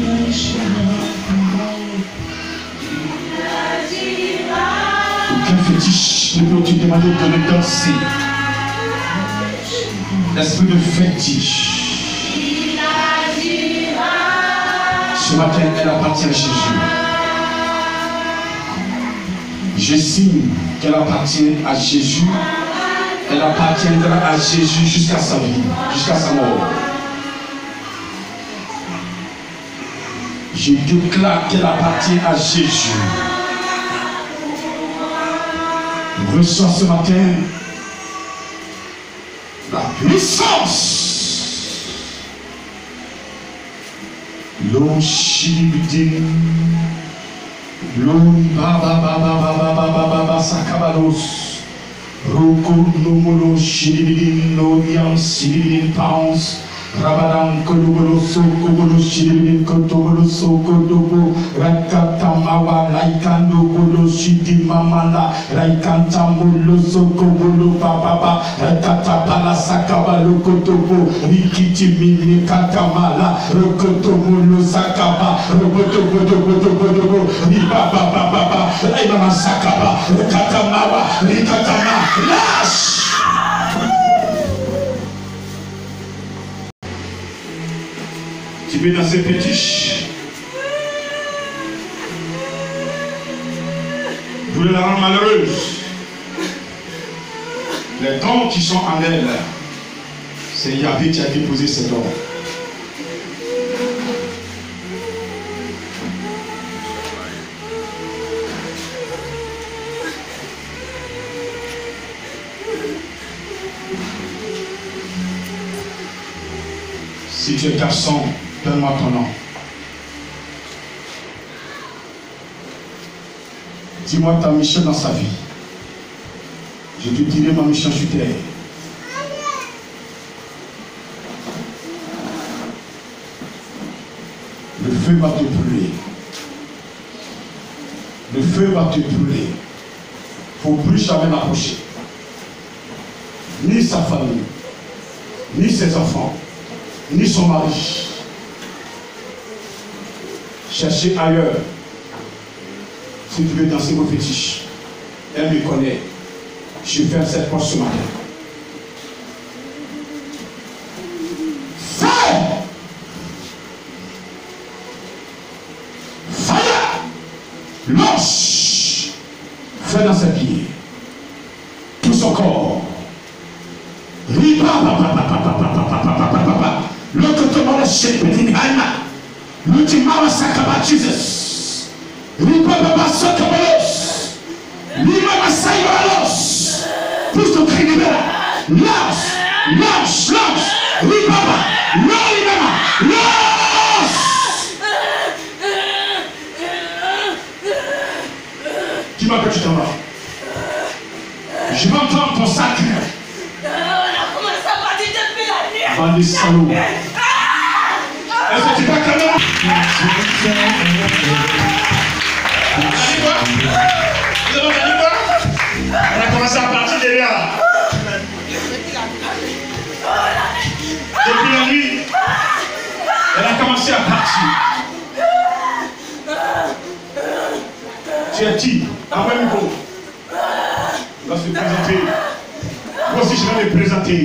Aucun fétiche ne peut te demander de le danser. L'esprit de fétiche. Ce matin, elle appartient à Jésus. Je signe qu'elle appartient à Jésus. Elle appartiendra à Jésus jusqu'à sa vie, jusqu'à sa mort. Je déclare qu'elle appartient à Jésus. Reçois ce matin la puissance, L'eau chibidin. L'eau baba sakabalos. Roko nomolo chibidin. L'eau yan chibidin pounds. Rabadan Kodobolo Sokobolo Shidin Kotobolo Sokodobo Rakatamawa Laikando Bolo Shidi Mamala Raikantamolo Sokobolo Baba Rakatabala Sakabalo Kotobo Rikiti Mini Katamala Rokotomolo Sakaba Robotobotobotobotobo Ribaba Baba Raimama Sakaba Rakatamawa Rikatama Lash. Tu mets dans ces pétiches. Vous voulez la rendre malheureuse. Les dons qui sont en elle, c'est Yahvé qui a déposé ces dons. Si tu es garçon, donne-moi ton nom. Dis-moi ta mission dans sa vie. Je te dirai ma mission sur terre. Le feu va te brûler. Le feu va te brûler. Il ne faut plus jamais l'approcher. Ni sa famille, ni ses enfants, ni son mari. Cherchez ailleurs. Si tu veux danser vos fétiches, elle me connaît. Je ferme cette porte ce matin. Fire! Fire! Lâche! Fais dans ses pieds. Tout son corps. Riba, l'autre chez l'ultima sakaba Jesus. Riba baba sakabalos. Lima masaibalos. Pousse ton cri libéral. Lâche, lâche, lâche. Riba baba. Non, lâche. Dis-moi que tu t'en vas. Je m'entends ton sac. Bandit salaud. Est-ce que tu vas calmer? Vous avez dit quoi? Elle a commencé à partir derrière. Depuis la nuit, elle a commencé à partir. Tu es qui? Envoie le micro. Il va se présenter. Moi aussi, je vais me présenter.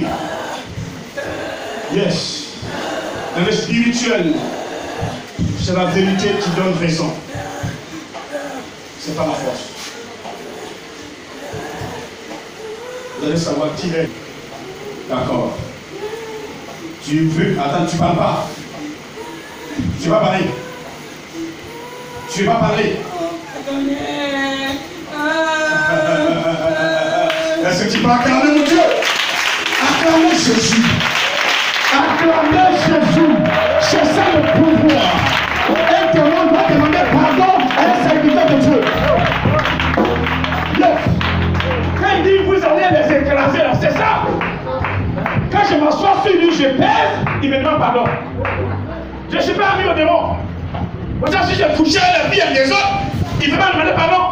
Yes. Dans le spirituel, c'est la vérité qui donne raison. C'est pas la force. Vous allez savoir qui est. D'accord. Tu veux. Attends, tu parles pas. Tu vas parler. Tu vas parler. Est-ce que tu peux acclamer mon Dieu? Acclamez Jésus. Acclamez Jésus. C'est ça le pouvoir. Un témoin doit demander pardon à un serviteur de Dieu. Yes. Quand il dit vous allez les écraser, c'est ça. Quand je m'assois sur lui, je pèse, il me demande pardon. Je ne suis pas ami au démon. Pourtant, si j'ai touché les filles des autres, il ne peut pas demander pardon.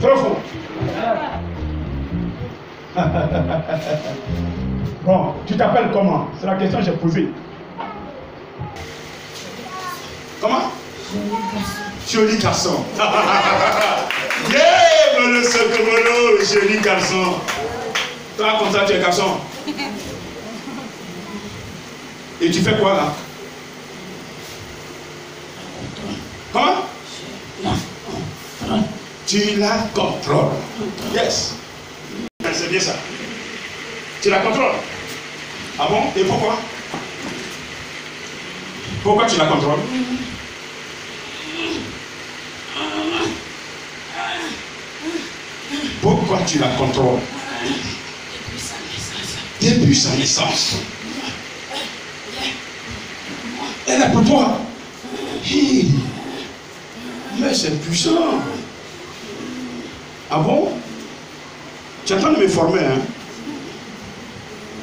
Trop faux. Bon, tu t'appelles comment? C'est la question que j'ai posée. Comment? Joli garçon. Yeah, le secomolo, joli garçon. Toi, comme ça, tu es garçon. Et tu fais quoi là? Comment? Tu la contrôles. Yes. C'est bien ça. Tu la contrôles. Ah bon? Et pourquoi? Pourquoi tu la contrôles? Pourquoi tu la contrôles? Depuis sa naissance. Elle est pour toi. Hey. Mais c'est puissant. Ah bon? Tu es en train de me former, hein?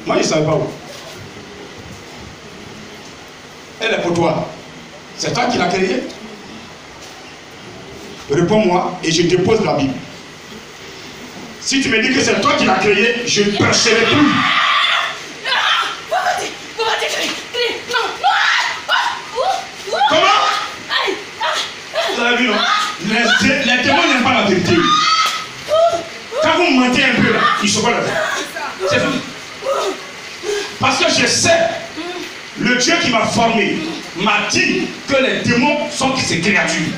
Moi, je ne savais pas où. Elle est pour toi. C'est toi qui l'as créée? Réponds-moi et je dépose la Bible. Si tu me dis que c'est toi qui l'as créée, je ne prêcherai plus. Comment? Vous avez vu, non? Les témoins n'aiment pas la vérité. Quand vous mentez un peu là, ils sont pas là. C'est fini. Parce que je sais, le Dieu qui m'a formé m'a dit que les démons sont ses créatures.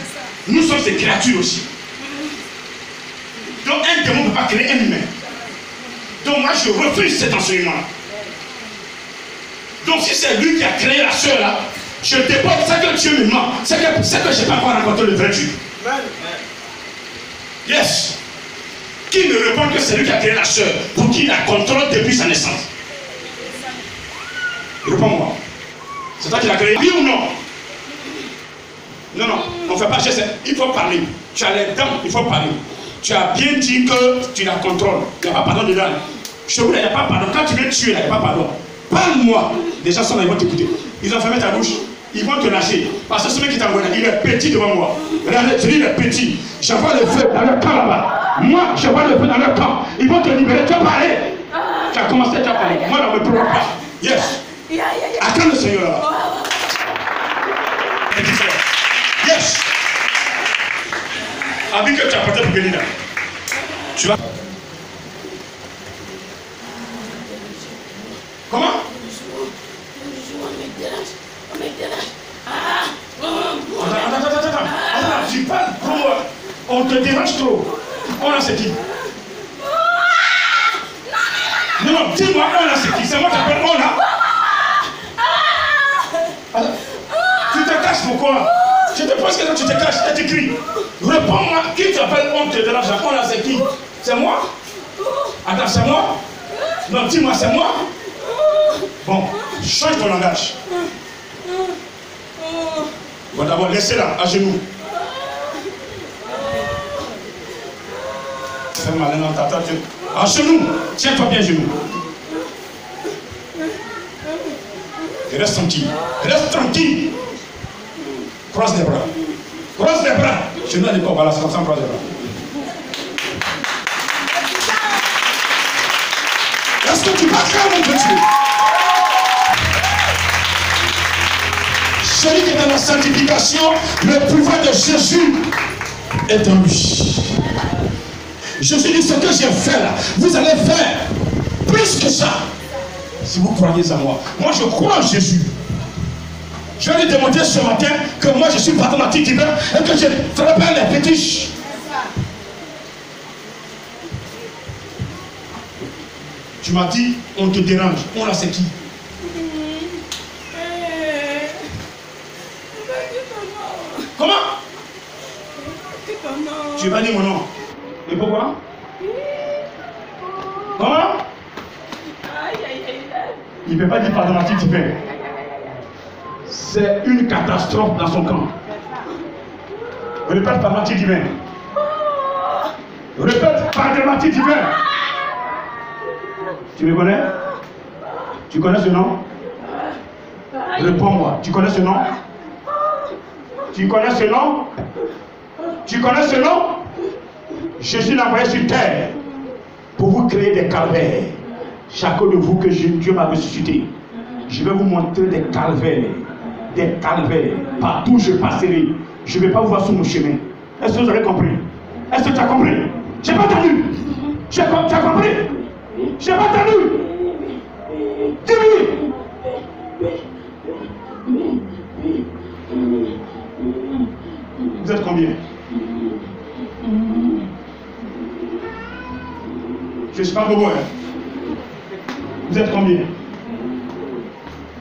Nous sommes ses créatures aussi. Donc un démon ne peut pas créer un humain. Donc moi je refuse cet enseignement. Donc si c'est lui qui a créé la sœur là, je dépose ça que Dieu me ment. C'est que je n'ai pas encore rencontré le vrai Dieu. Yes. Qui me répond que c'est lui qui a créé la sœur pour qu'il la contrôle depuis sa naissance? Réponds-moi. C'est toi qui l'as créé, oui ou non? Non, non, on ne fait pas geste. Il faut parler. Tu as les dents, il faut parler. Tu as bien dit que tu la contrôles. Il n'y a pas pardon dedans. Je vous dis, il n'y a pas pardon. Quand tu veux tuer, il n'y a pas pardon. Parle-moi. Les gens sont là, ils vont t'écouter. Ils ont fermé ta bouche. Ils vont te lâcher. Parce que celui qui t'a envoyé, il est petit devant moi. Regardez, tu dis, il est petit. Je vois le feu dans leur camp là-bas. Moi, je vois le feu dans leur camp. Ils vont te libérer. Tu as parlé. Tu as commencé, tu as parlé. Moi, ne me provoque pas. Yes. Attends le Seigneur là. Yes. Avec que tu as porté pour venir là. Tu vas. Comment? Attends, tu parles pour moi. On te dérange trop. On a c'est qui? Non, non, dis-moi, on a c'est qui? C'est moi qui t'appelle on a. Tu te caches pourquoi? Je te pose que tu te caches et tu cries. Réponds-moi, qui t'appelle on te dérange? On a c'est qui? C'est moi? Attends, c'est moi? Non, dis-moi, c'est moi? Bon, change ton langage. Bon, d'abord, laissez-la à genoux. Fais malin dans ta tête. À genoux. Tiens-toi bien à genoux. Et reste tranquille. Reste tranquille. Croise les bras. Croise les bras. Genoux à l'épaule. Voilà, c'est comme ça, croise les bras. Est-ce que tu passeras, mon petit? Celui qui est dans la sanctification, le pouvoir de Jésus est en lui. Jésus dit, ce que j'ai fait là, vous allez faire plus que ça. Si vous croyez en moi. Moi, je crois en Jésus. Je vais lui démontrer ce matin que moi, je suis pathomatique divin et que je frappe les fétiches. Tu m'as dit, on te dérange. On l'a c'est qui? Comment? Tu vas dire mon nom. Et pourquoi? Comment? Il ne peut pas dire pathomatique divin. C'est une catastrophe dans son camp. Répète pathomatique divin. Répète pathomatique divin. Tu me connais? Tu connais ce nom? Réponds-moi. Tu connais ce nom? Tu connais ce nom? Tu connais ce nom? Jésus l'a envoyé sur terre pour vous créer des calvaires. Chacun de vous que Dieu m'a ressuscité. Je vais vous montrer des calvaires. Des calvaires. Partout où je passerai. Je ne vais pas vous voir sur mon chemin. Est-ce que vous avez compris? Est-ce que tu as compris? Je n'ai pas entendu. Tu as compris? Je n'ai pas entendu. Dis-lui. Vous êtes combien? Je ne suis pas bobo, hein? Vous êtes combien?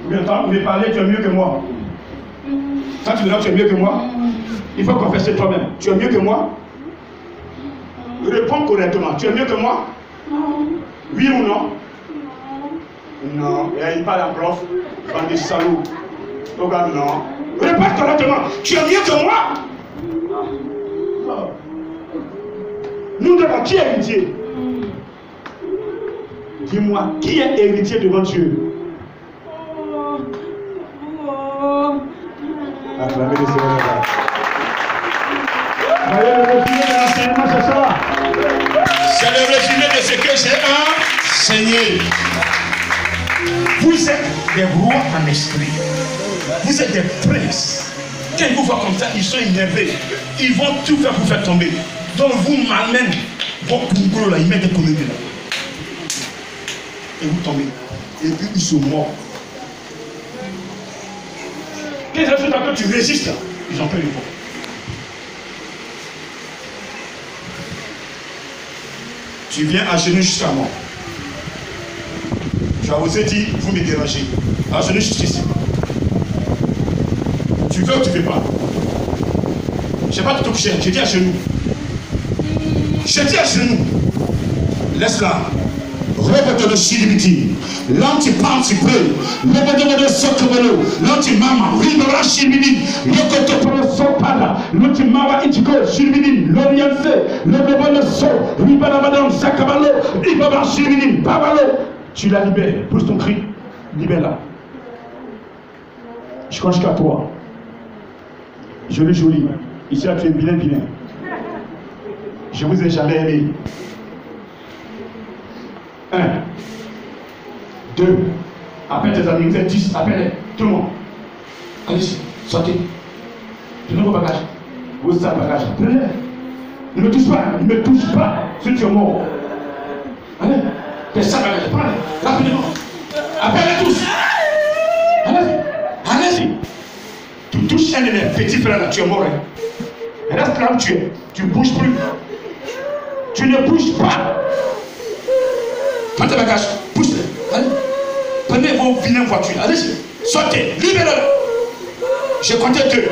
Vous me parlez, tu es mieux que moi. Quand tu me dis que tu es mieux que moi, il faut confesser toi-même. Tu es mieux que moi? Réponds correctement. Tu es mieux que moi? Oui ou non? Non. Et il parle en prof. Bande de salauds. Regarde, non. Répète correctement. Tu es mieux que moi. Oh. Nous devons, qui est héritier? Dis-moi, qui est héritier devant Dieu? Acclamez le Seigneur. Voyez le résumé de l'enseignement ce soir. C'est le résumé de ce que j'ai enseigné. Vous êtes des rois en esprit. Vous êtes des princes. Quand ils vous voient comme ça, ils sont énervés. Ils vont tout faire pour faire tomber. Donc vous m'amènez vos concours là, ils mettent des comédies là. Et vous tombez. Et puis ils se mordent. Qu'est-ce que quand tu résistes là? Ils ont peur de toi. Tu viens à genoux jusqu'à moi. Tu as osé dire, vous me dérangez. À genoux jusqu'ici. Tu veux ou tu ne veux pas? Je ne sais pas te toucher, je dis à genoux. Je dis à genoux. Laisse-la. Répète le chilibiti. L'anti-panti-peu. Répète le socobolo. L'anti-mama. Ribera chilibiti. L'okoto sopada. L'anti-mawa itiko chilibiti. L'oriense. Le bébé so. Ribera madame sakabalo. Ribera chilibiti. Babalo. Tu la libères. Pousse ton cri. Libère-la. Je crois jusqu'à toi. Joli, joli. Ici, là, tu es vilain, vilain. Je vous ai jamais aimé. 1, 2, appelle tes amis, vous êtes 10, appelle-les, tout le monde. Allez-y, sortez. Donnez vos bagages. Vos sacs bagages, appelez-les. Ne me touche pas, ne me touche pas, si tu es mort. Allez, tes sacs bagages, prenez-les, rapidement. Appelle-les tous. Allez-y, allez-y. Tu touches un de mes petits frères là, tu es mort. Hein. Reste là où tu es, tu ne bouges plus. Tu ne bouges pas. Prends tes bagages, pousse-les. Allez. Prenez vos vilaines voitures. Allez-y. Sortez. Libérez-le. J'ai compté 2.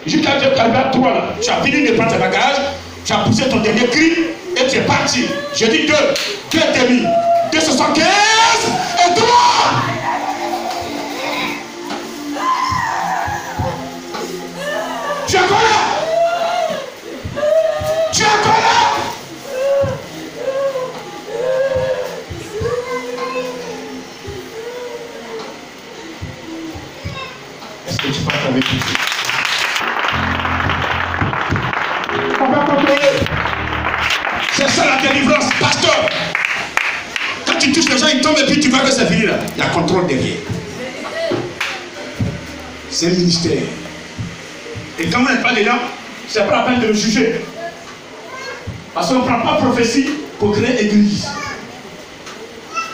Jusqu'à 2, à 3 là. Tu as fini de prendre tes bagages. Tu as poussé ton dernier cri et tu es parti. J'ai dit 2. 2 et demi. 275 et 3. Tu es encore là. Tu es encore là. Que tu passes avec lui. On va contrôler. C'est ça la délivrance, pasteur. Quand tu touches les gens, ils tombent et puis tu vois que c'est fini là. Il y a contrôle derrière. C'est un ministère. Et quand on n'est pas dedans, c'est pas la peine de le juger. Parce qu'on ne prend pas prophétie pour créer église.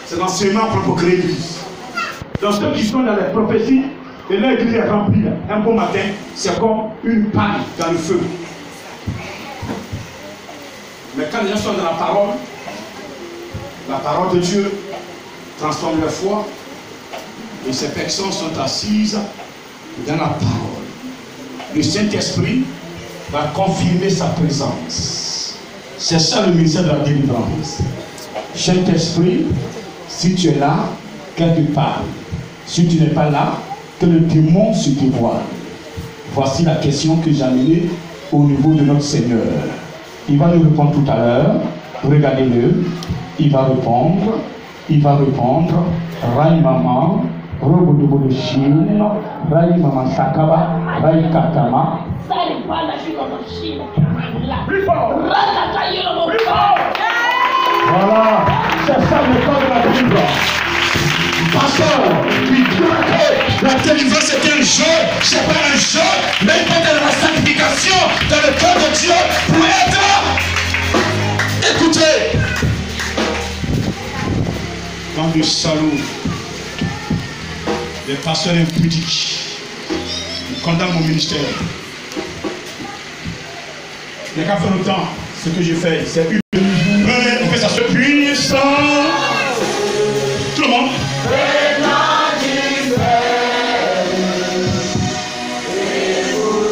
C'est l'enseignement pour créer église. Donc ceux qui sont dans les prophéties, et l'église est remplie un bon matin, c'est comme une paille dans le feu. Mais quand les gens sont dans la parole de Dieu transforme leur foi, et ces personnes sont assises dans la parole. Le Saint-Esprit va confirmer sa présence. C'est ça le ministère de la délivrance. Saint-Esprit, si tu es là, quelque part. Si tu n'es pas là, que le démon se dévoile. Voici la question que j'ai amenée au niveau de notre Seigneur. Il va nous répondre tout à l'heure. Regardez-le. Il va répondre. Il va répondre. Rai maman, robo de Chine, Rai maman sakaba, Rai katama. Voilà. C'est ça le corps de la délivrance. Pasteur, il dit que la délivrance c'est un jeu, c'est pas un jeu, mais il faut de la sanctification dans le cœur de Dieu pour être. Écoutez, dans le salaud, les pasteurs impudiques, ils condamnent mon ministère. Il n'y a qu'à faire le temps, ce que j'ai fait, c'est une on fait ça se puissant. Tout le monde.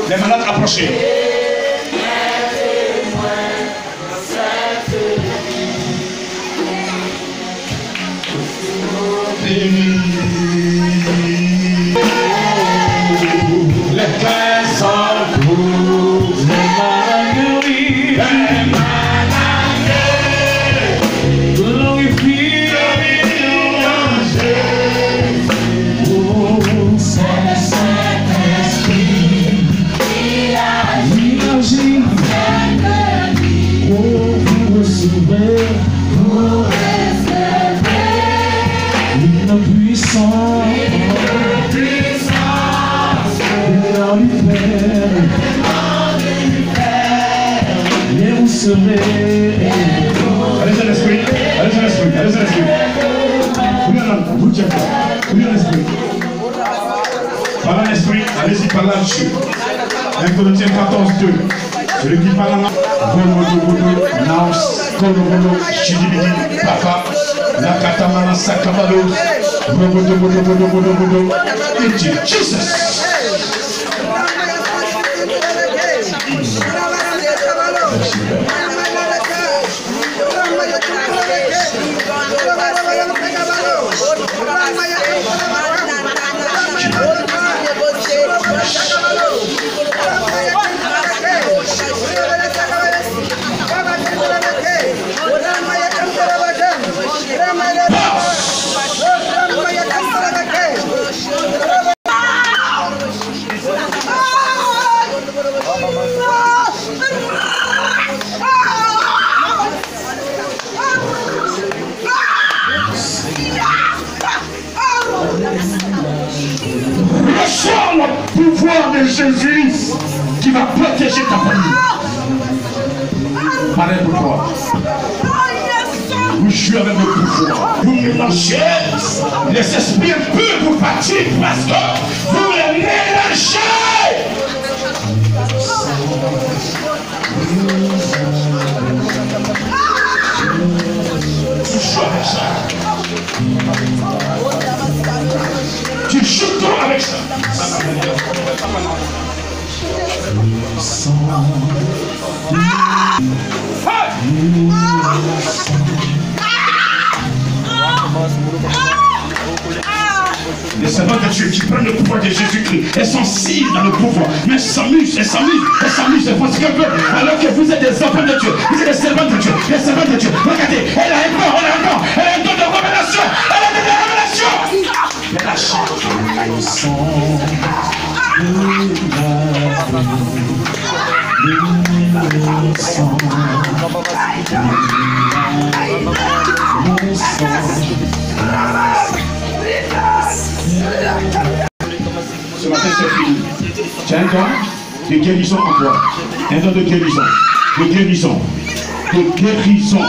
Les malades approchés. Sois puissant dans l'hiver, et vous serez. Allez à l'esprit, allez à l'esprit, allez à l'esprit. Oui, vous dites quoi? Oui, à l'esprit. Par l'esprit, allez-y par là-dessus. 1 Corinthiens 14, 2. Celui qui parle en papa, la katamana sakabalo, Jesus. Reçois le pouvoir de Jésus qui va protéger ta famille. Pareil pour toi. Vous jouez avec le pouvoir. Vous mélangez les esprits impurs pour partir parce que vous les mélangez. Tu joues avec ça. Tu joues trop avec ça. Les servants de Dieu qui prennent le pouvoir de Jésus-Christ, elles sont sensibles dans le pouvoir, mais elles s'amusent, elles font ce qu'elles veulent, alors que vous êtes des enfants de Dieu, vous êtes des servants de Dieu, les servants de Dieu. Regardez, elle a un don, elle a un don de révélation, elle a de la révélation. Elle a ce matin c'est fini. Tu as un don de guérison en toi. Un don de guérison. De guérison. De guérison.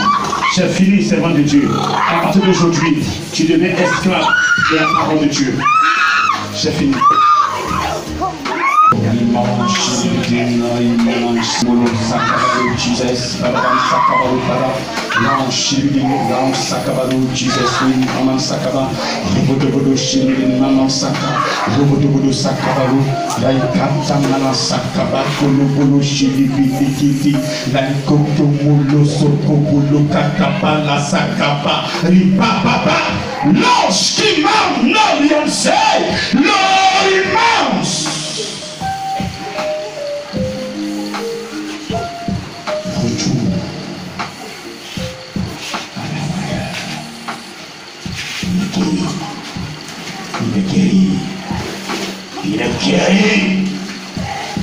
C'est fini, servant de Dieu. À partir d'aujourd'hui, tu deviens esclave de la parole de Dieu. C'est fini. Il est guéri.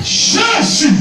Jésus.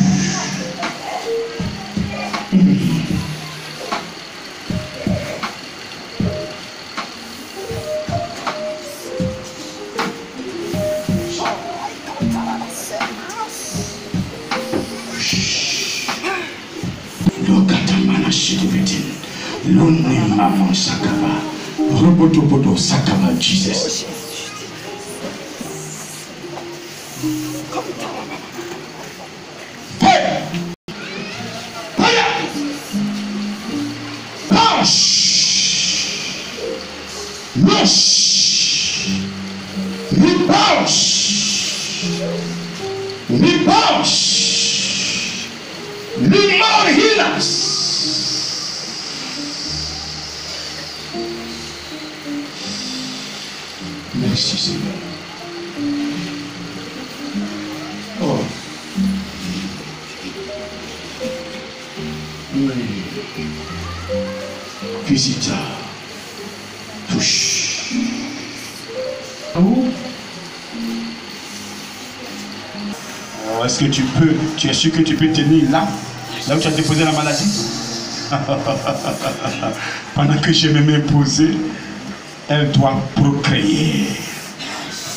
Jesus. Merci Seigneur. Oh. Visita. Touche. Est-ce que tu peux, tu es sûr que tu peux tenir là où tu as déposé la maladie? Pendant que je vais m'imposer, Elle doit procréer.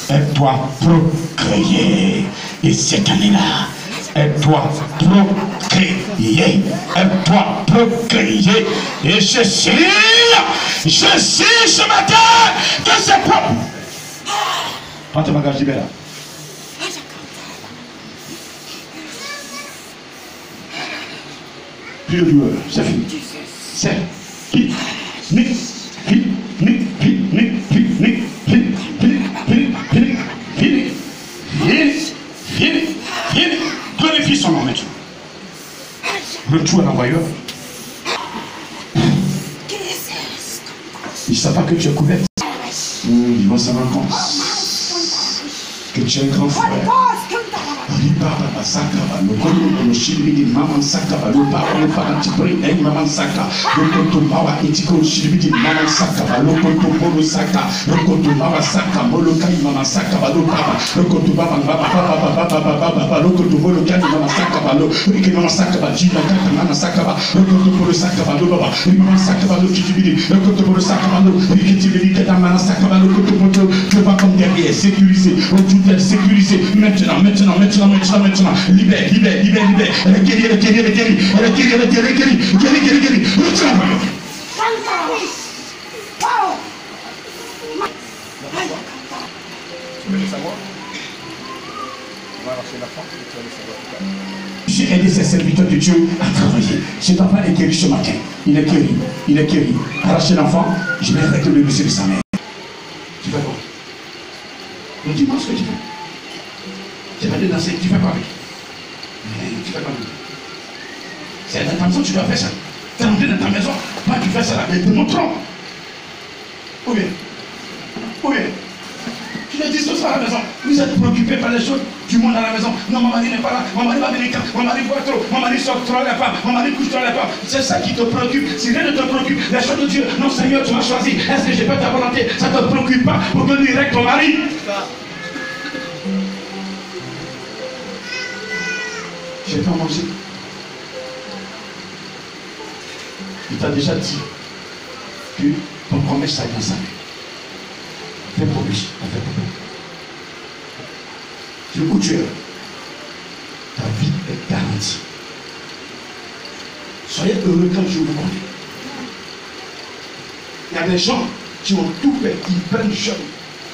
Elle doit procréer. Et cette année-là, elle doit procréer. Elle doit procréer. Et je sais ce matin que c'est propre. Prends ton bagage libéral. Plus de douleur, c'est fini. C'est fini. Fini. Glorifie son nom maintenant. Retour à l'envoyeur. Il ne sait pas que tu es couverte. Il va s'en rendre compte que tu es un grand frère. Sécurisé. Maintenant. Libère. Elle est guérie. J'ai aidé ces serviteurs de Dieu à travailler. Cet enfant est guéri ce matin. Il est guéri. Arrachez l'enfant, je vais arrêter le dossier de sa mère. Tu fais quoi? Dis-moi ce que tu fais. Tu vas te danser, tu fais quoi avec? Tu fais quoi avec? C'est dans ta maison que tu dois faire ça. Tu es rentré dans ta maison, pas tu fais ça là, mais démontrons. Ou bien, tu ne dis tout ça à la maison. Vous êtes préoccupés par les choses du monde à la maison. Non, mon mari n'est pas là, mon mari va venir quand, mon mari voit trop, mon mari sort trop les femmes, mon mari couche trop les femmes. C'est ça qui te préoccupe. Si rien ne te préoccupe, les choses de Dieu, non Seigneur, tu m'as choisi. Est-ce que j'ai fait ta volonté? Ça ne te préoccupe pas pour que lui règle ton mari. J'ai pas mangé. Il t'a déjà dit que ton promesse ça vient ça. Fais pour lui, fais pour lui. C'est où tu es. Ta vie est garantie. Soyez heureux quand je vous connais. Il y a des gens qui ont tout fait, qui prennent jeune,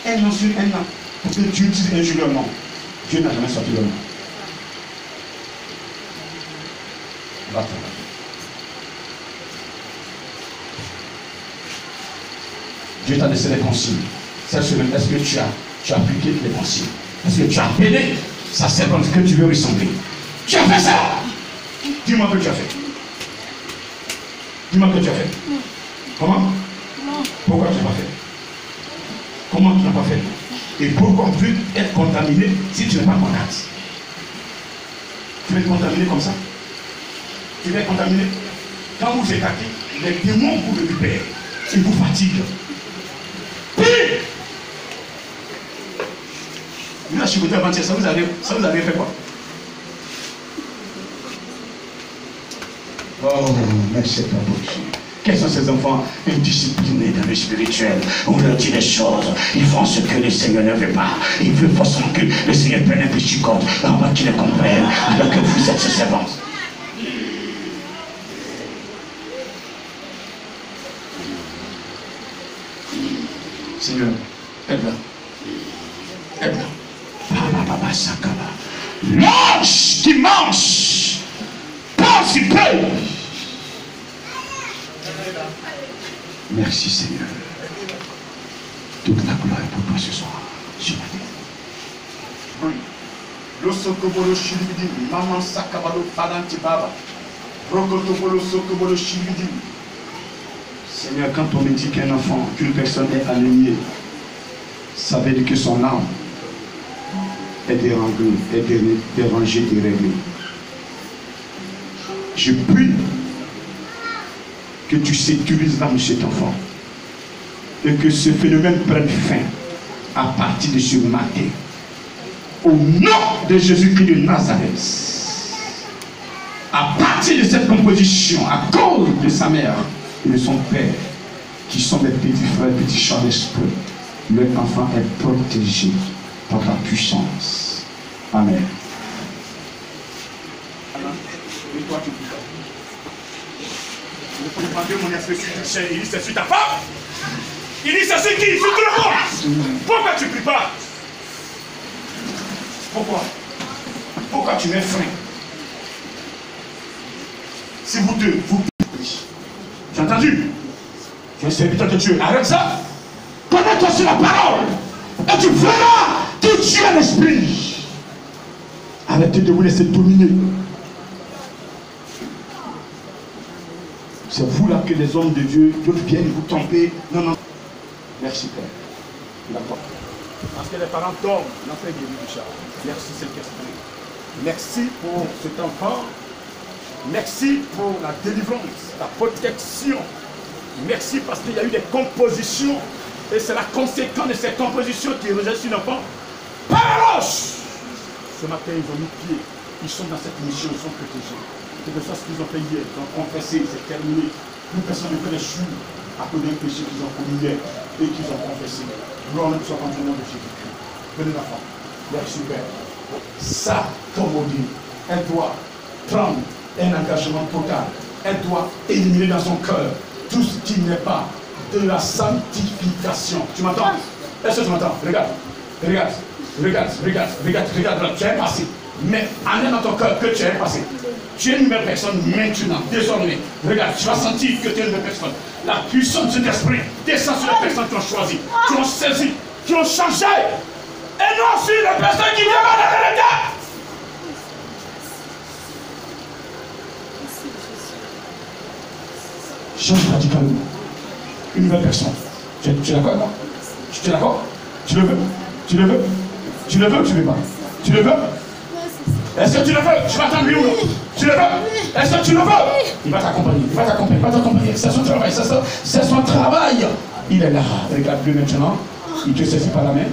un an sur un an, pour que Dieu dise un jour leur nom. Dieu n'a jamais sorti leur nom. Va travailler. Dieu t'a laissé les consignes. Cette semaine, est-ce que tu as appliqué les consignes? Est-ce que tu as appelé sa servante que tu veux ressembler? Tu as fait ça? Dis-moi que tu as fait. Dis-moi que tu as fait. Comment? Non. Pourquoi tu n'as pas fait? Comment tu n'as pas fait? Et pourquoi on peut être contaminé si tu n'es pas contact? Tu vas être contaminé comme ça? Tu vas être contaminé? Quand vous écartez, les démons vous récupèrent. Ils vous fatiguent. Vous avez chicoté avant-hier, ça vous avez fait quoi? Oh, mais c'est pas possible. Quels sont ces enfants indisciplinés dans le spirituel? On leur dit des choses, ils font ce que le Seigneur ne veut pas. Ils veulent forcément que le Seigneur prenne un petit compte avant qu'ils le comprennent, alors que vous êtes ses servants. Seigneur, aide-la. Aide-la. L'ange qui mange, pense il peut. Merci Seigneur. Toute la gloire est pour toi ce soir. Je m'appelle. Lo sokobolo shilibidi, maman sakabalo padanti baba. Rokotobolo sokobolo shilibidi. Seigneur, quand on me dit qu'un enfant, qu'une personne est alignée, ça veut dire que son âme est dérangée, déréglée. Je prie que tu sécurises l'âme de cet enfant et que ce phénomène prenne fin à partir de ce matin. Au nom de Jésus-Christ de Nazareth, à partir de cette composition, à cause de sa mère et de son père, qui sont mes petits frères, petits chants d'esprit, leur enfant est protégé par ta puissance. Amen. Et toi, tu pries pas. Il faut demander mon esprit sur ta chair. Il dit c'est sur ta femme. Il dit c'est sur qui? Sur tout le monde. Pourquoi tu ne pries pas? Pourquoi? Pourquoi tu mets frein? Si vous deux, vous priez. Tu as entendu? Tu es un serviteur de Dieu. Arrête ça. Connecte-toi sur la parole. Et tu verras que Dieu est l'esprit. Arrêtez de vous laisser dominer. C'est vous là que les hommes de Dieu viennent vous tromper. Non, non. Merci Père. D'accord. Parce que les parents dorment. L'enfant est guéri du char. Merci Saint-Esprit. Merci pour cet enfant. Merci pour la délivrance, la protection. Merci parce qu'il y a eu des compositions. Et c'est la conséquence de ces compositions qui rejette sur l'enfant. Par la roche. Ce matin, ils ont mis pied. Ils sont dans cette mission, ils sont protégés. C'est de ça ce qu'ils ont fait hier. Ils ont confessé, c'est terminé. Plus personne ne peut les juger à cause d'un péché qu'ils ont commis hier et qu'ils ont confessé. Gloire soit en nom de Jésus-Christ. Venez l'enfant. Merci Père. Ça, comme on dit, elle doit prendre un engagement total. Elle doit éliminer dans son cœur tout ce qui n'est pas de la sanctification. Tu m'entends? Est-ce que tu m'entends? Regarde, regarde, regarde, regarde, regarde, regarde, tu es passé. Mais amène dans ton cœur que tu es passé. Tu es une nouvelle personne maintenant, désormais. Regarde, tu vas sentir que tu es une nouvelle personne. La puissance de l'esprit descend sur les personnes qui ont choisi, qui ont saisi, qui ont changé. Et non sur les personnes qui viennent dans l'état. Change radicalement. Une nouvelle personne. Tu es d'accord avec moi? Tu es d'accord? Tu le veux? Tu le veux? Tu le veux ou tu ne veux pas? Tu le veux? Est-ce que tu le veux? Je vais attendre lui ou non? Tu le veux? Est-ce que tu le veux? Il va t'accompagner. Il va t'accompagner. Il va t'accompagner. C'est son travail. C'est son travail. Il est là. Regarde-le maintenant. Il te saisit par la main.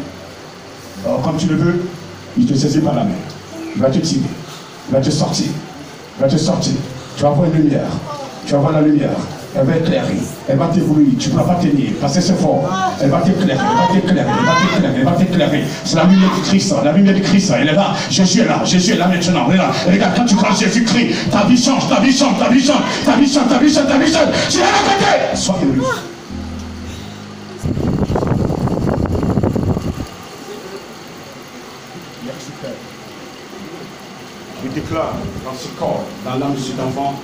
Alors, comme tu le veux, il te saisit par la main. Il va te tirer. Il va te sortir. Il va te sortir. Tu vas voir une lumière. Tu vas voir la lumière. Elle va éclairer, elle va t'éblouir, tu ne pourras pas tenir, parce que c'est fort. Elle va t'éclairer, elle va t'éclairer, elle va t'éclairer, elle va t'éclairer. C'est la lumière du Christ, la lumière du Christ, elle est là. Jésus est là maintenant. Regarde, quand tu crois Jésus-Christ, ta vie change, ta vie change, ta vie change, ta vie change, ta vie change, ta vie change. Tu es à la côté. Sois heureux. Merci Père. Je déclare dans ce corps, dans l'âme de cet enfant,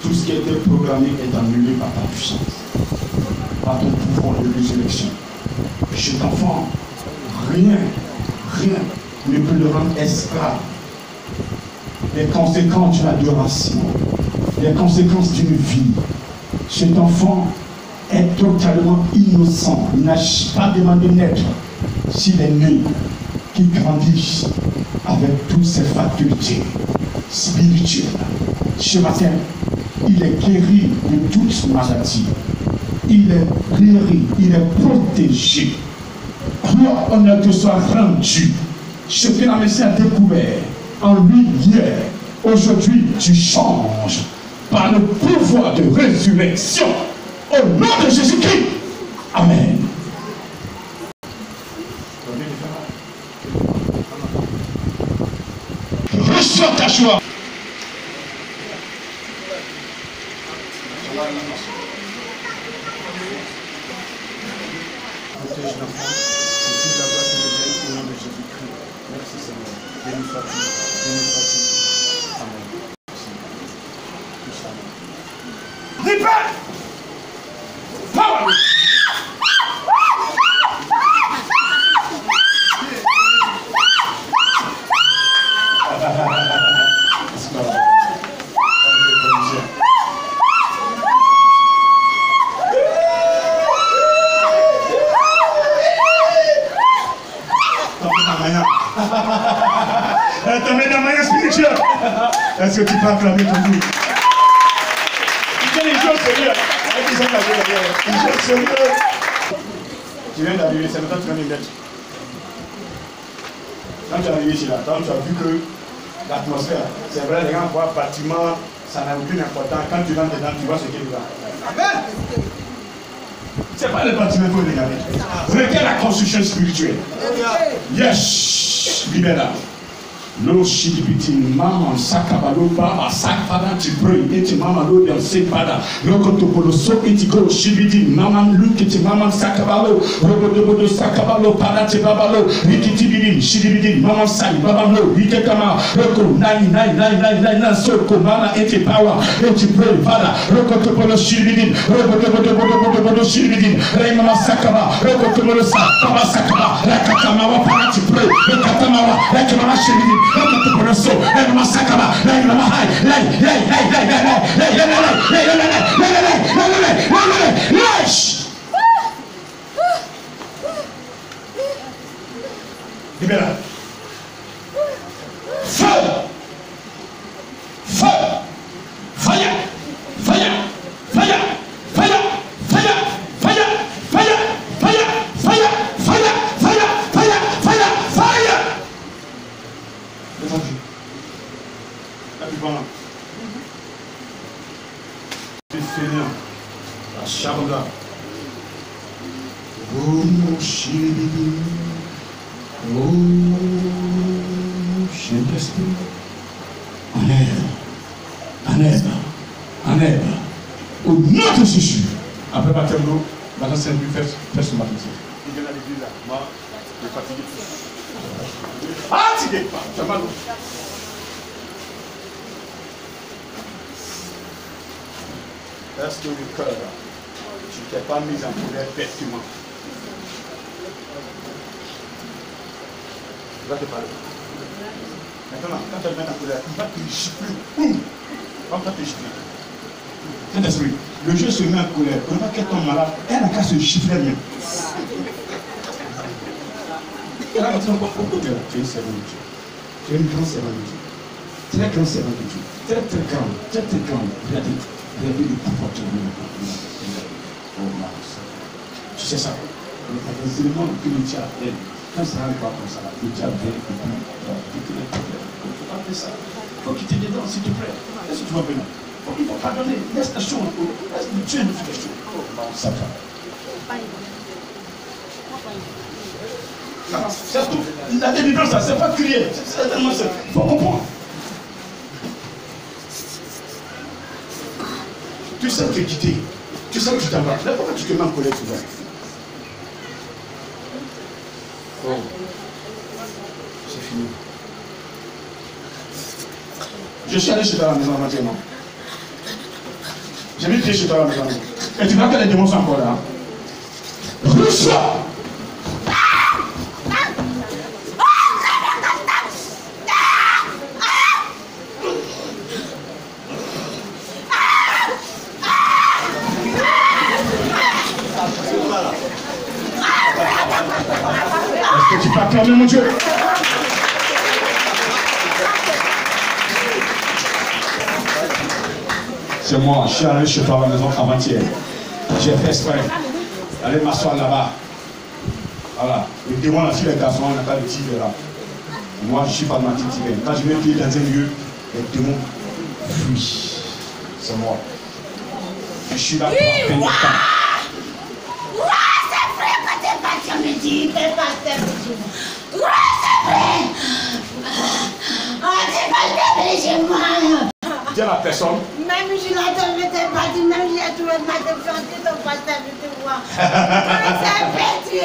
tout ce qui a été programmé est annulé par ta puissance, par ton pouvoir de résurrection. Cet enfant, rien ne peut le rendre esclave. Les conséquences d'une adoration, les conséquences d'une vie. Cet enfant est totalement innocent. Il n'a pas demandé naître. S'il est né, qu'il grandisse avec toutes ses facultés spirituelles. Ce matin, il est guéri de toute maladie. Il est guéri, il est protégé. Gloire, honneur te soit rendu. Ce que la Messie a découvert en lui hier, aujourd'hui tu changes par le pouvoir de résurrection. Au nom de Jésus-Christ. Amen. Reçois ta joie. Protège l'enfant, que toute la gloire te revienne au nom de Jésus-Christ. Merci Seigneur. Béni sois-tu. Béni sois-tu. Amen. Répète. Power. Elle te met dans la manière spirituelle. Est-ce que tu peux acclamer ton Dieu? Tu les gens sérieux. Les gens sérieux. Tu viens d'arriver, c'est maintenant que tu viens de mettre. Quand tu es arrivé ici, là, quand tu as vu que l'atmosphère, c'est vrai, les gens voient bâtiment, ça n'a aucune importance. Quand tu rentres dedans, tu vois ce qu'il y a. Amen. C'est pas le bâtiment qu'il faut regarder. Regarde la construction spirituelle. Yes, libéral. Lo shidibiti mama sakabalo baba sakfada ti pray eti mama lo dem se pada rokoto bolo so eti go shibiti mama look eti mama sakabalo rokoto bolo sakabalo pada ti babalo rikiti bidi shidibiti mama sai babalo rike kama roko nine so mama eti power eti pray pada rokoto bolo shidibiti rokoto bolo shidibiti re mama sakaba rokoto bolo sakaba rakatama wa pada ti pray rakatama wa rakatama shidibiti libéral. Feu. Feu. Fire. Fire. Fire. Fire. Fire. Fire. Fire. Fire. Fire. Fire. Fire. Fire. Fire. Fire. La plus grande. Les fainéants. La charda. Oh mon chéri. Oh, Saint-Esprit. En aide. Au nom de Jésus. Après baptême d'eau, maintenant Saint-Louis fait son baptême. Il vient à l'église là. Moi, je suis fatigué. Ah, tu n'es pas. Tu as mal. Est-ce que le cœur, tu ne t'es pas mis en colère bêtement? Je vais te parler. Maintenant, quand tu te mets en colère, il va te gifler. Va te gifler. Saint-Esprit, le jeu se met en colère. Quand elle tombe malade, elle n'a qu'à se gifler même. Elle a maintenant beaucoup de. Tu es une servante de Dieu. Tu es une grande servante de Dieu. Très grande servante de Dieu. Très grande. Très grande. Regardez le comportement. Oh, tu sais ça. Les éléments que le diable aime. Quand ça n'arrive pas comme ça, le diable vient et puis il ne faut pas faire ça. Il faut quitter dedans, s'il te plaît. Est-ce que tu vas venir? Il faut pardonner. Laisse la chose. Laisse Dieu nous faire les choses. Ça va. C'est tout. La délivrance, c'est pas crier. C'est tellement simple. Il faut comprendre. Tu sais te quitter. Tu sais que tu t'en vas. Là, pourquoi tu te mets en colère souvent? Oh. C'est fini. Je suis allé chez toi à la maison maintenant. J'ai mis pied chez toi à la maison. Et tu vois que les démons sont encore là. Reçois. Est-ce que tu peux acclamer mon Dieu? C'est moi, je suis allé chez toi à la maison avant-hier. J'ai fait exprès d'aller m'asseoir là-bas. Voilà. Le démon a fui les garçons, on n'a pas de tigre là. Moi, je suis pas de ma petite tigre. Quand je mets pied dans un lieu, les démons fuient. C'est moi. Je suis là pour apprendre le temps. Me dit, fais pas ça, ouais, c'est vrai. C'est pas chez moi. Dis à la personne. Même je l'ai mettais pas dit, même j'ai trouvé ma défense dans pas ça, je te vois. C'est perdu.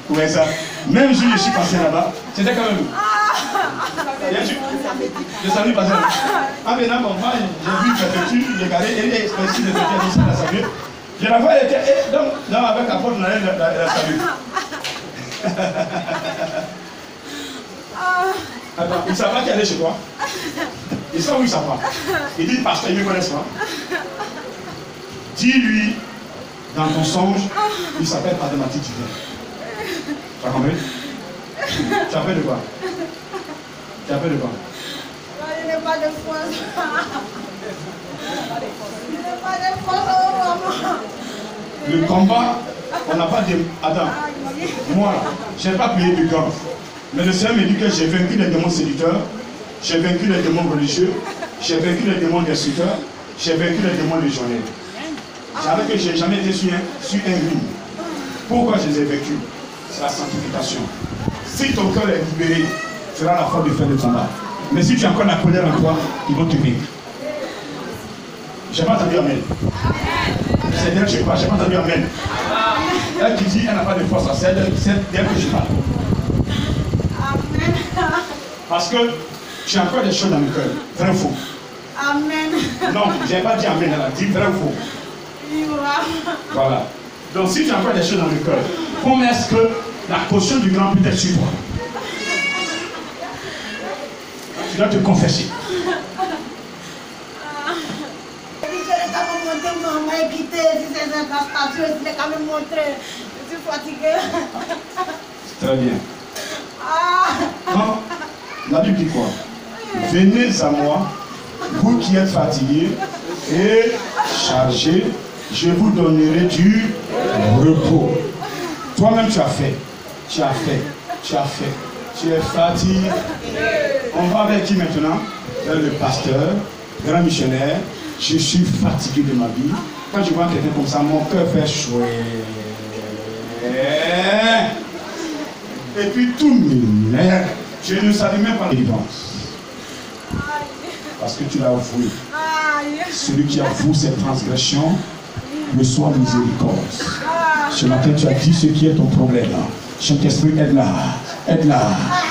Où est ça? Même je suis passé là-bas. C'était quand même. Je savais pas ça. Ah, mais là, moi, j'ai vu que tu regardais, elle est expressive de faire ici, la salut. Je la vois, elle était donc avec la porte, on allait la saluer. Attends, ils ne savent pas qu'elle est chez toi. Ils savent où ils ne savent pas. Ils disent, pasteur, ils ne me connaissent pas. Dis-lui, dans ton songe, il s'appelle Adamatique divin. Tu as compris? Tu appelles de quoi? Tu appelles de quoi? Je n'ai pas de foi. Je n'ai pas de foi, maman. Le combat, on n'a pas de... Attends, moi, je n'ai pas plié de gants. Mais le Seigneur me dit que j'ai vaincu les démons séducteurs, j'ai vaincu les démons religieux, j'ai vaincu les démons destructeurs, j'ai vaincu les démons légionnaires. J'avais que je n'ai jamais été sur un ring. Pourquoi je les ai vécus? C'est la sanctification. Si ton cœur est libéré, tu auras la force de faire le combat. Mais si tu as encore la colère en toi, ils vont te vaincre. Je n'ai pas entendu amen. C'est d'elle que je parle, je n'ai pas entendu amen. Elle qui dit qu'elle n'a pas de force, c'est d'elle que je parle. Amen. Parce que tu as encore des choses dans le cœur. Vrai ou faux? Amen. Non, je n'ai pas dit amen, elle a dit vrai ou faux. Voilà. Donc si tu as encore des choses dans le cœur, comment est-ce que la caution du grand peut être sur toi? Tu dois te confesser. Très bien. Non, la Bible dit quoi? Venez à moi, vous qui êtes fatigués et chargés, je vous donnerai du repos. Toi-même tu as fait, tu as fait, tu as fait, tu es fatigué. On va avec qui maintenant? Vers le pasteur, grand missionnaire. Je suis fatigué de ma vie. Quand je vois quelqu'un comme ça, mon cœur fait chouette. Et puis tout m'énerve. Je ne savais même pas l'évidence. Parce que tu l'as avoué. Celui qui avoue ses transgressions reçoit miséricorde. Ce matin, tu as dit ce qui est ton problème. Saint-Esprit, aide-la, aide-la,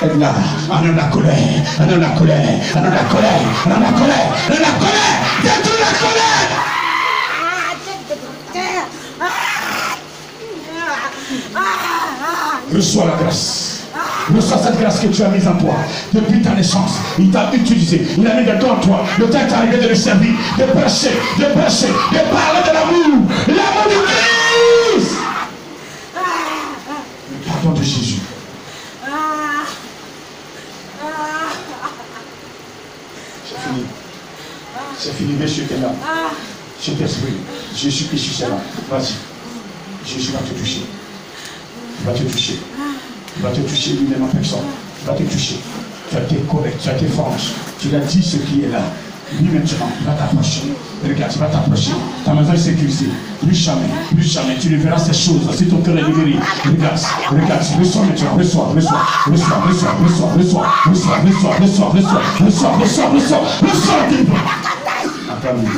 aide-la. En la colère, en la colère, en la colère, en la colère, en la colère, détruis la colère. Reçois la grâce. Reçois cette grâce que tu as mise en toi. Depuis ta naissance, il t'a utilisé. Il a mis de toi en toi. Le temps est arrivé de le servir, de prêcher, de parler de l'amour. L'amour du Christ. Le pardon de Jésus. C'est fini. C'est fini, monsieur qui est là. Saint-Esprit, Jésus Christ est là. Vas-y. Jésus va te toucher. Il va te toucher. Il va te toucher lui-même en personne. Il va te toucher. Tu as été correct, tu as été franche. Tu lui as dit ce qui est là. Lui maintenant, il va t'approcher. Regarde, il va t'approcher. Ta maison est sécurisée. Plus jamais, tu ne verras ces choses. Si ton cœur est libéré, regarde, reçois maintenant, reçois. Attends-moi.